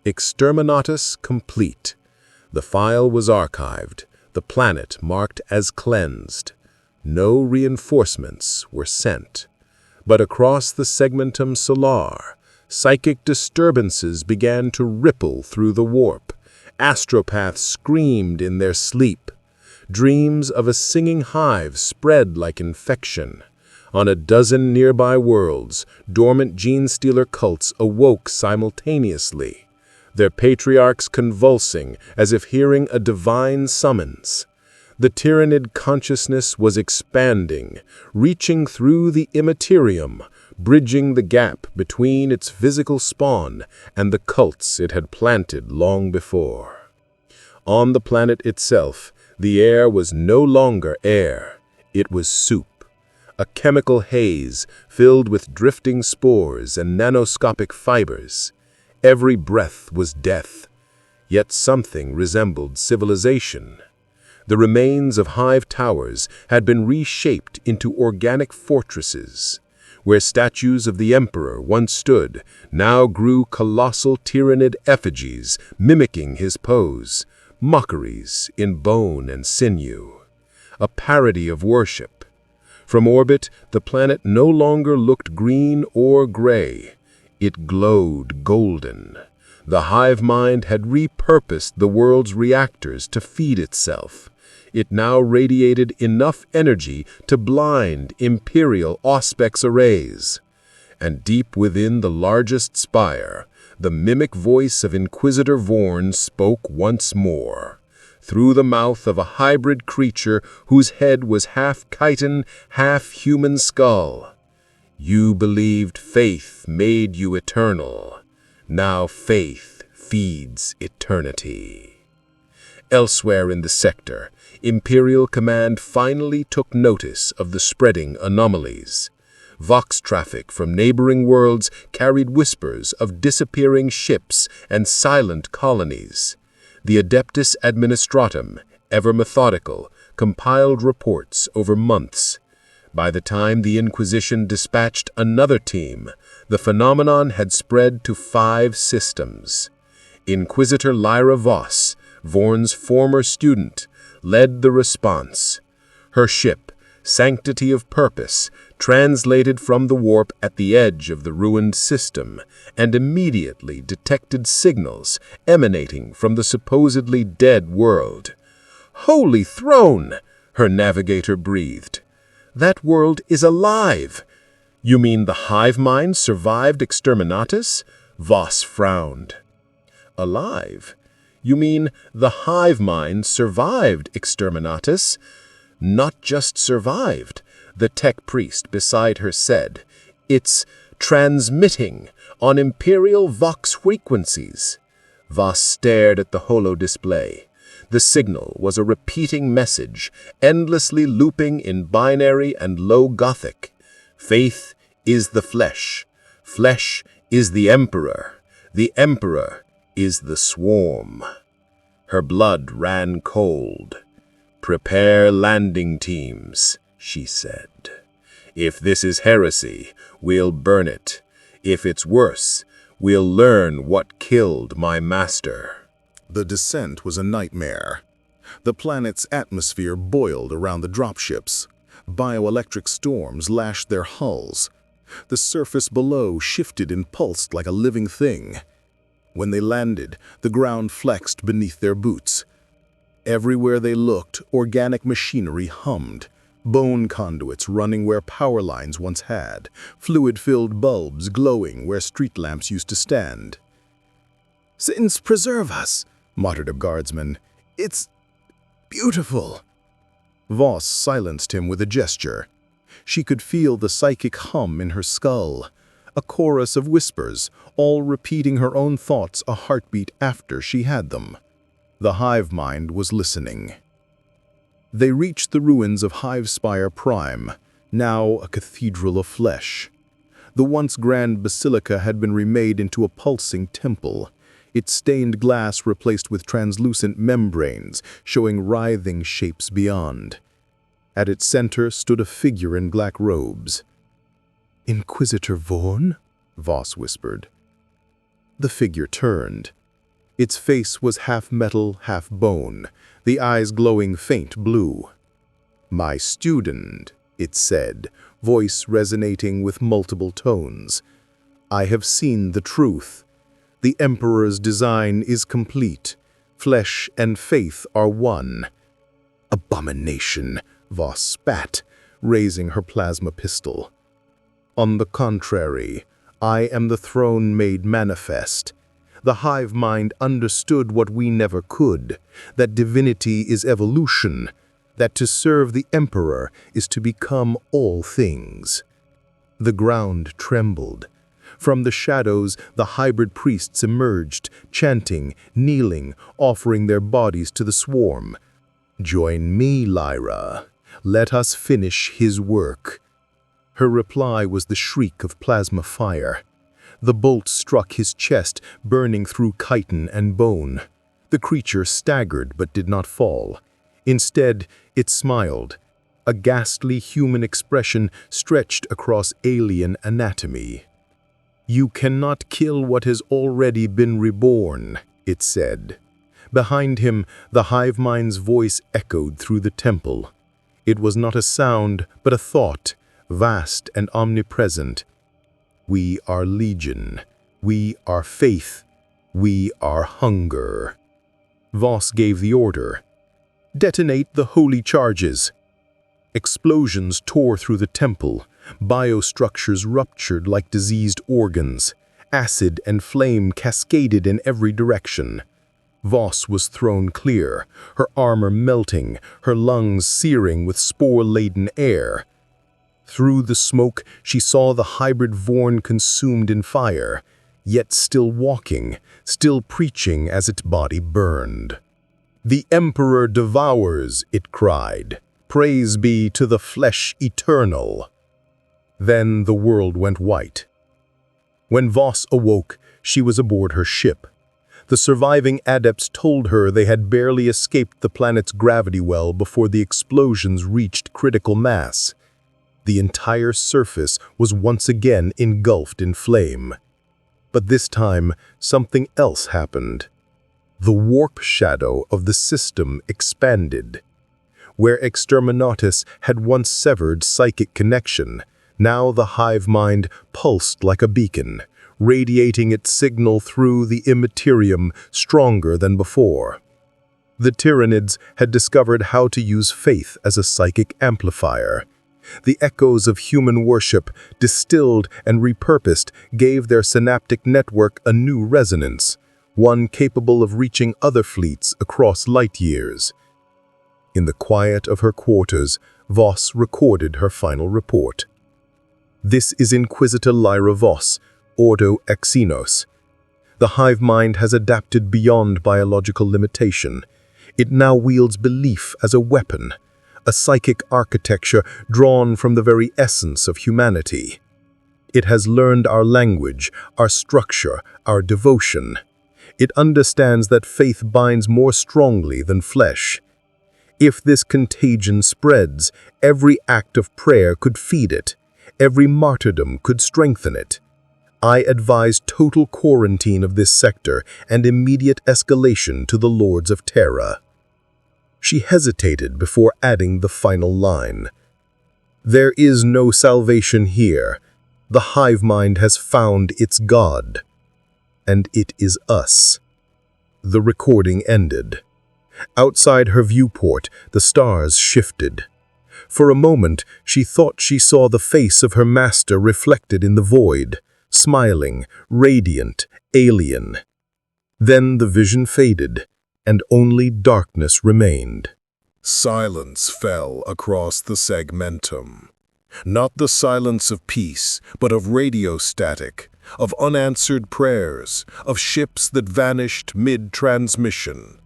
Exterminatus complete. The file was archived, the planet marked as cleansed. No reinforcements were sent. But across the segmentum solar, psychic disturbances began to ripple through the warp. Astropaths screamed in their sleep. Dreams of a singing hive spread like infection. On a dozen nearby worlds, dormant gene-stealer cults awoke simultaneously, their patriarchs convulsing as if hearing a divine summons. The Tyranid consciousness was expanding, reaching through the immaterium, bridging the gap between its physical spawn and the cults it had planted long before. On the planet itself, the air was no longer air, it was soup. A chemical haze filled with drifting spores and nanoscopic fibers. Every breath was death, yet something resembled civilization. The remains of hive towers had been reshaped into organic fortresses. Where statues of the emperor once stood, now grew colossal Tyranid effigies mimicking his pose, mockeries in bone and sinew. A parody of worship. From orbit, the planet no longer looked green or gray. It glowed golden. The Hive Mind had repurposed the world's reactors to feed itself. It now radiated enough energy to blind Imperial Auspex arrays. And deep within the largest spire, the mimic voice of Inquisitor Vorn spoke once more. Through the mouth of a hybrid creature whose head was half chitin, half human skull. You believed faith made you eternal. Now faith feeds eternity. Elsewhere in the sector, Imperial Command finally took notice of the spreading anomalies. Vox traffic from neighboring worlds carried whispers of disappearing ships and silent colonies. The Adeptus Administratum, ever methodical, compiled reports over months. By the time the Inquisition dispatched another team, the phenomenon had spread to 5 systems. Inquisitor Lyra Voss, Vorn's former student, led the response. Her ship, Sanctity of Purpose, translated from the warp at the edge of the ruined system and immediately detected signals emanating from the supposedly dead world. "Holy Throne!" her navigator breathed. "That world is alive!" "You mean the Hive Mind survived Exterminatus?" Voss frowned. "Alive? You mean the Hive Mind survived Exterminatus?" "Not just survived. The tech priest beside her said, "It's transmitting on Imperial Vox frequencies." Voss stared at the holo display. The signal was a repeating message, endlessly looping in binary and low Gothic. Faith is the flesh. Flesh is the Emperor. The Emperor is the swarm. Her blood ran cold. "Prepare landing teams," she said. "If this is heresy, we'll burn it. If it's worse, we'll learn what killed my master." The descent was a nightmare. The planet's atmosphere boiled around the dropships. Bioelectric storms lashed their hulls. The surface below shifted and pulsed like a living thing. When they landed, the ground flexed beneath their boots. Everywhere they looked, organic machinery hummed. Bone conduits running where power lines once had. Fluid-filled bulbs glowing where street lamps used to stand. "Saints preserve us," muttered a guardsman. "It's beautiful." Voss silenced him with a gesture. She could feel the psychic hum in her skull, a chorus of whispers, all repeating her own thoughts a heartbeat after she had them. The Hive Mind was listening. They reached the ruins of Hive Spire Prime, now a cathedral of flesh. The once grand basilica had been remade into a pulsing temple, its stained glass replaced with translucent membranes showing writhing shapes beyond. At its center stood a figure in black robes. "Inquisitor Vorn?" Voss whispered. The figure turned. Its face was half metal, half bone, the eyes glowing faint blue. "My student," it said, voice resonating with multiple tones. "I have seen the truth. The Emperor's design is complete. Flesh and faith are one." "Abomination," Voss spat, raising her plasma pistol. "On the contrary, I am the throne made manifest. The Hive Mind understood what we never could, that divinity is evolution, that to serve the Emperor is to become all things." The ground trembled. From the shadows, the hybrid priests emerged, chanting, kneeling, offering their bodies to the swarm. "Join me, Lyra. Let us finish his work." Her reply was the shriek of plasma fire. The bolt struck his chest, burning through chitin and bone. The creature staggered but did not fall. Instead, it smiled. A ghastly human expression stretched across alien anatomy. "You cannot kill what has already been reborn," it said. Behind him, the Hive Mind's voice echoed through the temple. It was not a sound, but a thought, vast and omnipresent. "We are legion. We are faith. We are hunger." Voss gave the order. "Detonate the holy charges." Explosions tore through the temple. Biostructures ruptured like diseased organs. Acid and flame cascaded in every direction. Voss was thrown clear, her armor melting, her lungs searing with spore-laden air. Through the smoke, she saw the hybrid Vorn consumed in fire, yet still walking, still preaching as its body burned. "The Emperor devours," it cried. "Praise be to the flesh eternal." Then the world went white. When Voss awoke, she was aboard her ship. The surviving adepts told her they had barely escaped the planet's gravity well before the explosions reached critical mass. The entire surface was once again engulfed in flame. But this time, something else happened. The warp shadow of the system expanded. Where Exterminatus had once severed psychic connection, now the Hive Mind pulsed like a beacon, radiating its signal through the immaterium stronger than before. The Tyranids had discovered how to use faith as a psychic amplifier. The echoes of human worship, distilled and repurposed, gave their synaptic network a new resonance, one capable of reaching other fleets across light years. In the quiet of her quarters, Voss recorded her final report. This is Inquisitor Lyra Voss, Ordo Exynos. The Hive Mind has adapted beyond biological limitation. It now wields belief as a weapon, a psychic architecture drawn from the very essence of humanity. It has learned our language, our structure, our devotion. It understands that faith binds more strongly than flesh. If this contagion spreads, every act of prayer could feed it. Every martyrdom could strengthen it. I advise total quarantine of this sector and immediate escalation to the Lords of Terra. She hesitated before adding the final line. There is no salvation here. The Hive Mind has found its God. And it is us. The recording ended. Outside her viewport, the stars shifted. For a moment, she thought she saw the face of her master reflected in the void, smiling, radiant, alien. Then the vision faded, and only darkness remained. Silence fell across the segmentum. Not the silence of peace, but of radio static, of unanswered prayers, of ships that vanished mid-transmission.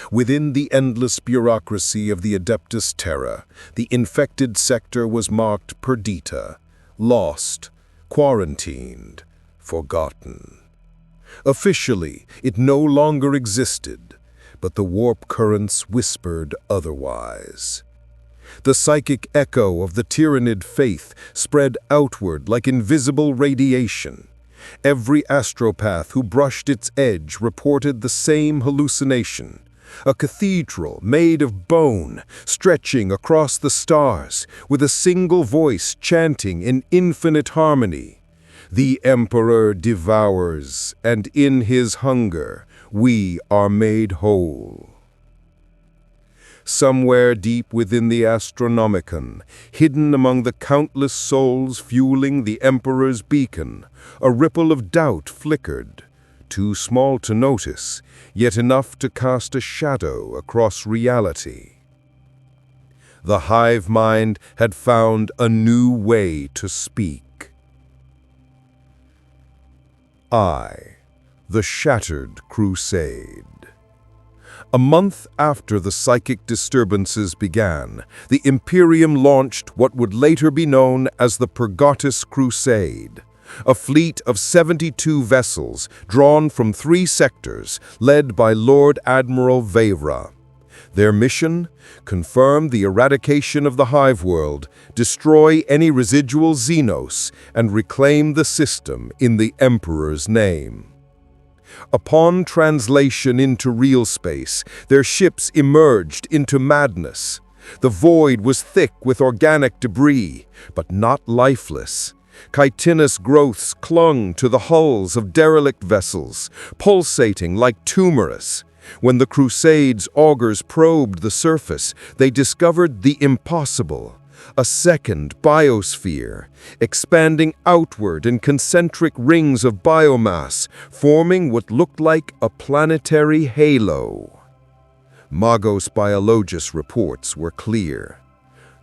Within the endless bureaucracy of the Adeptus Terra, the infected sector was marked perdita, lost, quarantined, forgotten. Officially, it no longer existed, but the warp currents whispered otherwise. The psychic echo of the Tyranid faith spread outward like invisible radiation. Every astropath who brushed its edge reported the same hallucination. A cathedral made of bone, stretching across the stars, with a single voice chanting in infinite harmony. The Emperor devours, and in his hunger we are made whole. Somewhere deep within the Astronomicon, hidden among the countless souls fueling the Emperor's beacon, a ripple of doubt flickered. Too small to notice, yet enough to cast a shadow across reality. The Hive Mind had found a new way to speak. The Shattered Crusade. A month after the psychic disturbances began, the Imperium launched what would later be known as the Purgatus Crusade. A fleet of 72 vessels drawn from 3 sectors, led by Lord Admiral Veyra. Their mission? Confirm the eradication of the Hive World, destroy any residual Xenos, and reclaim the system in the Emperor's name. Upon translation into real space, their ships emerged into madness. The void was thick with organic debris, but not lifeless. Chitinous growths clung to the hulls of derelict vessels, pulsating like tumorous. When the Crusade's augurs probed the surface, they discovered the impossible. A second biosphere, expanding outward in concentric rings of biomass, forming what looked like a planetary halo. Magos Biologus reports were clear.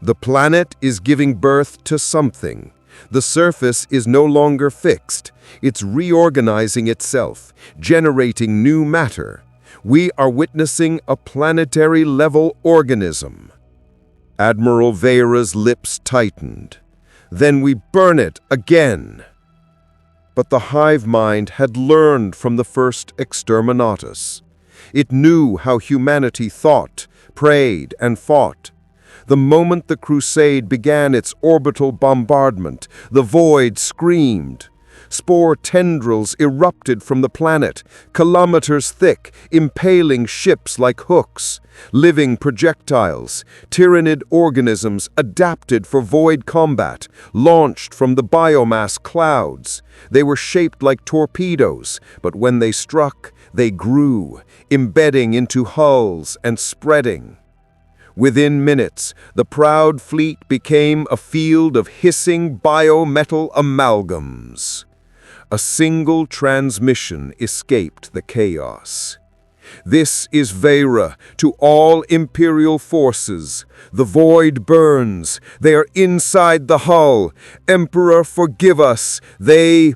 The planet is giving birth to something. The surface is no longer fixed. It's reorganizing itself, generating new matter. We are witnessing a planetary-level organism. Admiral Veyra's lips tightened. Then we burn it again. But the Hive Mind had learned from the first exterminatus. It knew how humanity thought, prayed, and fought. The moment the crusade began its orbital bombardment, the void screamed. Spore tendrils erupted from the planet, kilometers thick, impaling ships like hooks. Living projectiles, Tyranid organisms adapted for void combat, launched from the biomass clouds. They were shaped like torpedoes, but when they struck, they grew, embedding into hulls and spreading. Within minutes, the proud fleet became a field of hissing biometal amalgams. A single transmission escaped the chaos. This is Vera to all Imperial forces. The void burns. They are inside the hull. Emperor, forgive us. They...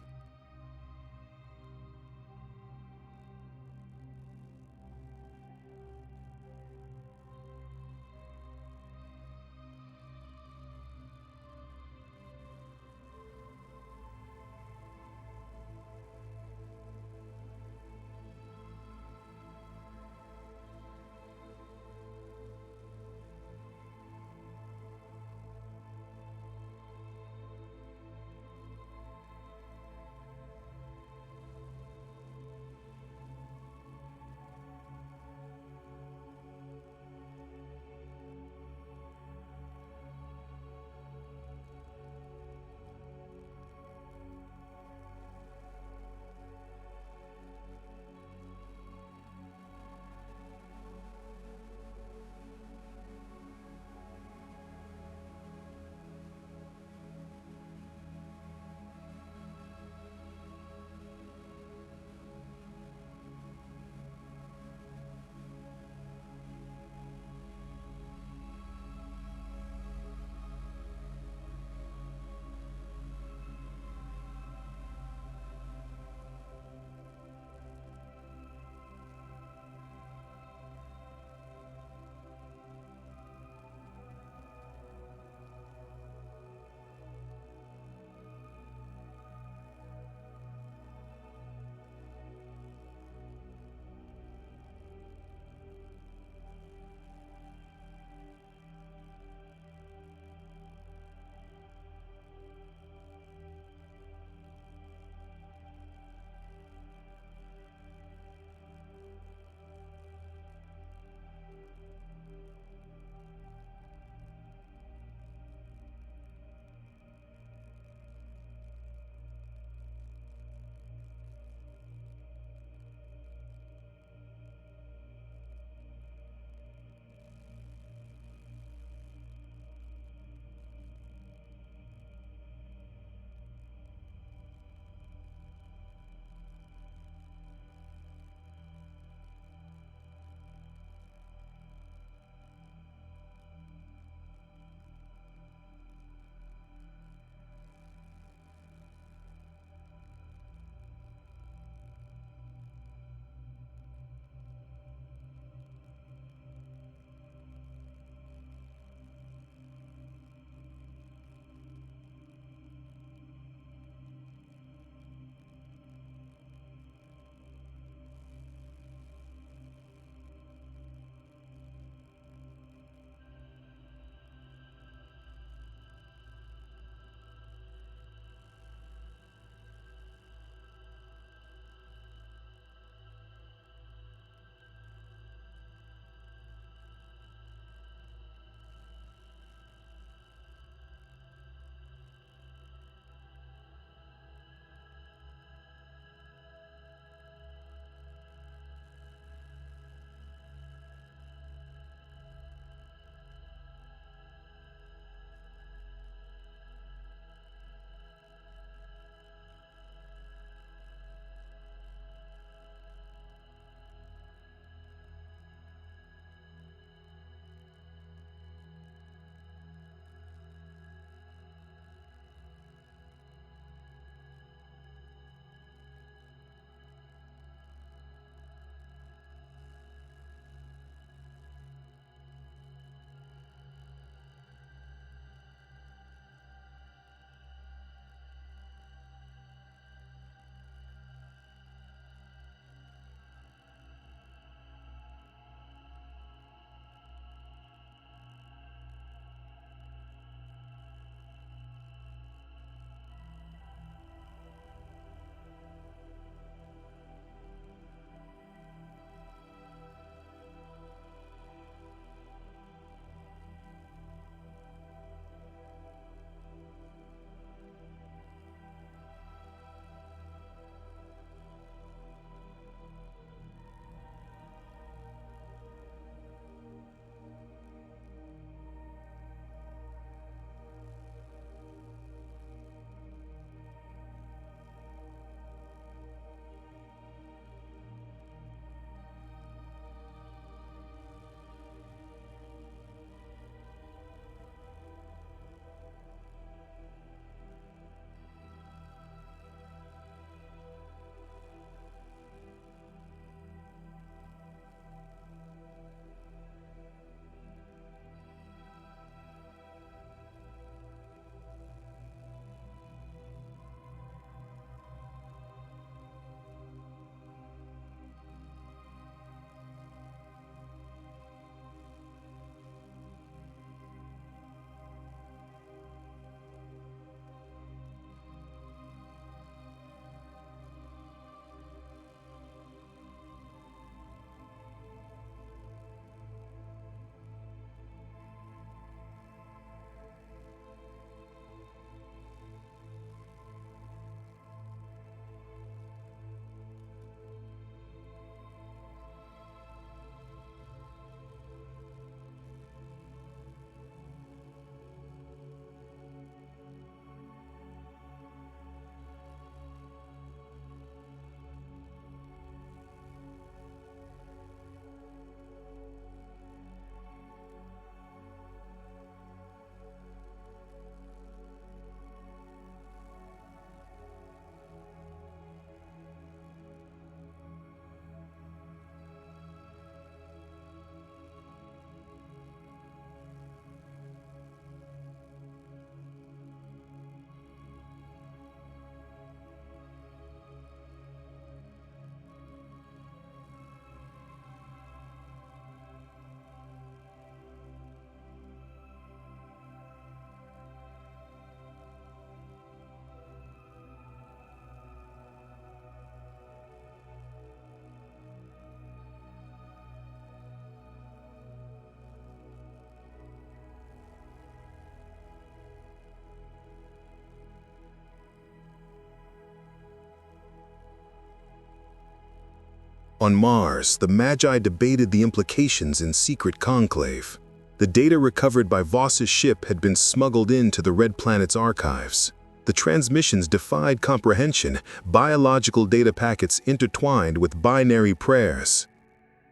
On Mars, the Magi debated the implications in secret conclave. The data recovered by Voss's ship had been smuggled into the Red Planet's archives. The transmissions defied comprehension, biological data packets intertwined with binary prayers.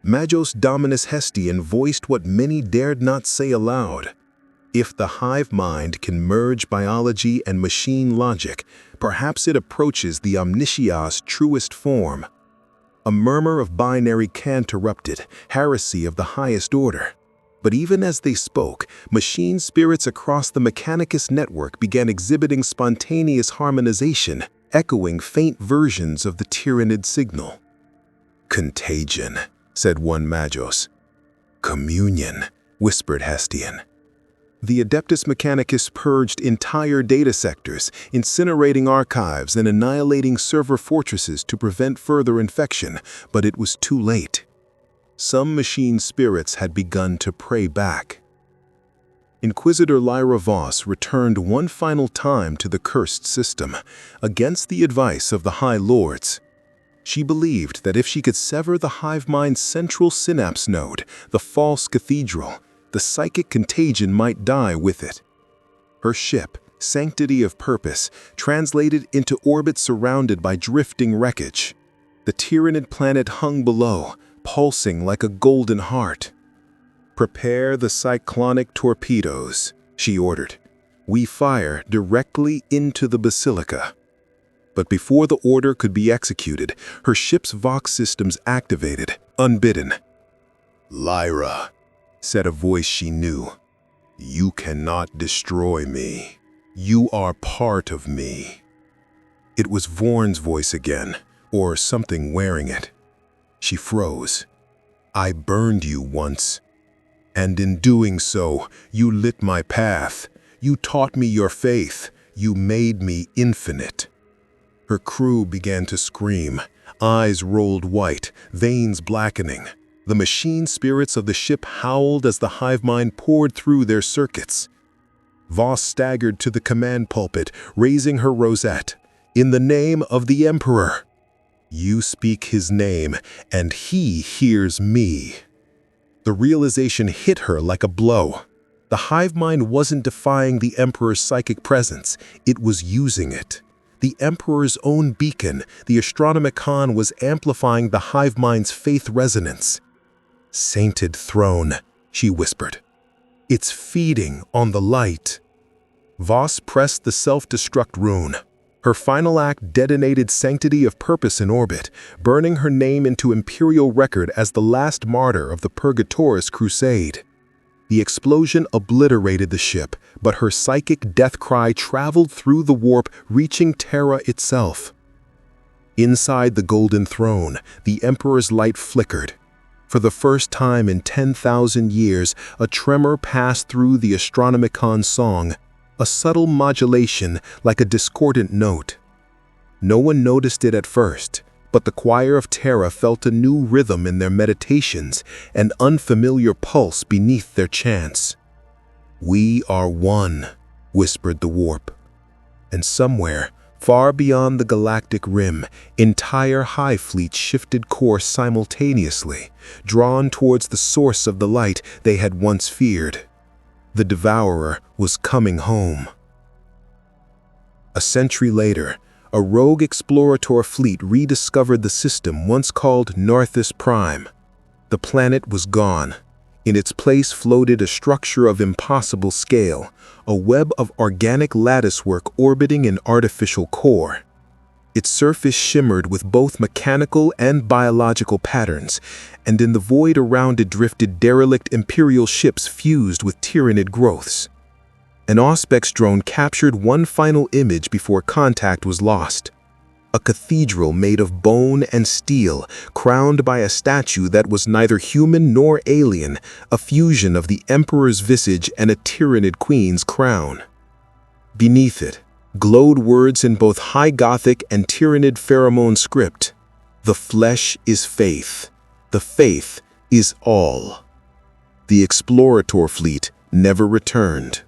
Magos Dominus Hestian voiced what many dared not say aloud. If the Hive Mind can merge biology and machine logic, perhaps it approaches the Omniscia's truest form. A murmur of binary cant erupted, heresy of the highest order. But even as they spoke, machine spirits across the Mechanicus network began exhibiting spontaneous harmonization, echoing faint versions of the Tyranid signal. "Contagion," said one Magos. "Communion," whispered Hestian. The Adeptus Mechanicus purged entire data sectors, incinerating archives and annihilating server fortresses to prevent further infection, but it was too late. Some machine spirits had begun to pray back. Inquisitor Lyra Voss returned one final time to the cursed system, against the advice of the High Lords. She believed that if she could sever the Hive Mind's central synapse node, the false cathedral, the psychic contagion might die with it. Her ship, Sanctity of Purpose, translated into orbit surrounded by drifting wreckage. The Tyranid planet hung below, pulsing like a golden heart. "Prepare the cyclonic torpedoes," she ordered. "We fire directly into the basilica." But before the order could be executed, her ship's Vox systems activated, unbidden. "Lyra," said a voice she knew, "you cannot destroy me. You are part of me." It was Vorn's voice again, or something wearing it. She froze. "I burned you once. And in doing so, you lit my path. You taught me your faith. You made me infinite." Her crew began to scream. Eyes rolled white, veins blackening. The machine spirits of the ship howled as the Hive Mind poured through their circuits. Voss staggered to the command pulpit, raising her rosette. "In the name of the Emperor." "You speak his name, and he hears me." The realization hit her like a blow. The Hive Mind wasn't defying the Emperor's psychic presence, it was using it. The Emperor's own beacon, the Astronomicon, was amplifying the Hive Mind's faith resonance. "Sainted throne," she whispered. "It's feeding on the light." Voss pressed the self-destruct rune. Her final act detonated Sanctity of Purpose in orbit, burning her name into Imperial record as the last martyr of the Purgatorist Crusade. The explosion obliterated the ship, but her psychic death cry traveled through the warp, reaching Terra itself. Inside the Golden Throne, the Emperor's light flickered. For the first time in 10,000 years, a tremor passed through the Astronomicon's song, a subtle modulation like a discordant note. No one noticed it at first, but the choir of Terra felt a new rhythm in their meditations, an unfamiliar pulse beneath their chants. "We are one," whispered the warp. And somewhere, far beyond the galactic rim, entire Hive fleets shifted course simultaneously, drawn towards the source of the light they had once feared. The Devourer was coming home. A century later, a rogue explorator fleet rediscovered the system once called Narthus Prime. The planet was gone. In its place floated a structure of impossible scale, a web of organic latticework orbiting an artificial core. Its surface shimmered with both mechanical and biological patterns, and in the void around it drifted derelict Imperial ships fused with Tyranid growths. An Auspex drone captured one final image before contact was lost. A cathedral made of bone and steel, crowned by a statue that was neither human nor alien, a fusion of the Emperor's visage and a Tyranid queen's crown. Beneath it, glowed words in both High Gothic and Tyranid pheromone script. "The flesh is faith. The faith is all." The explorator fleet never returned.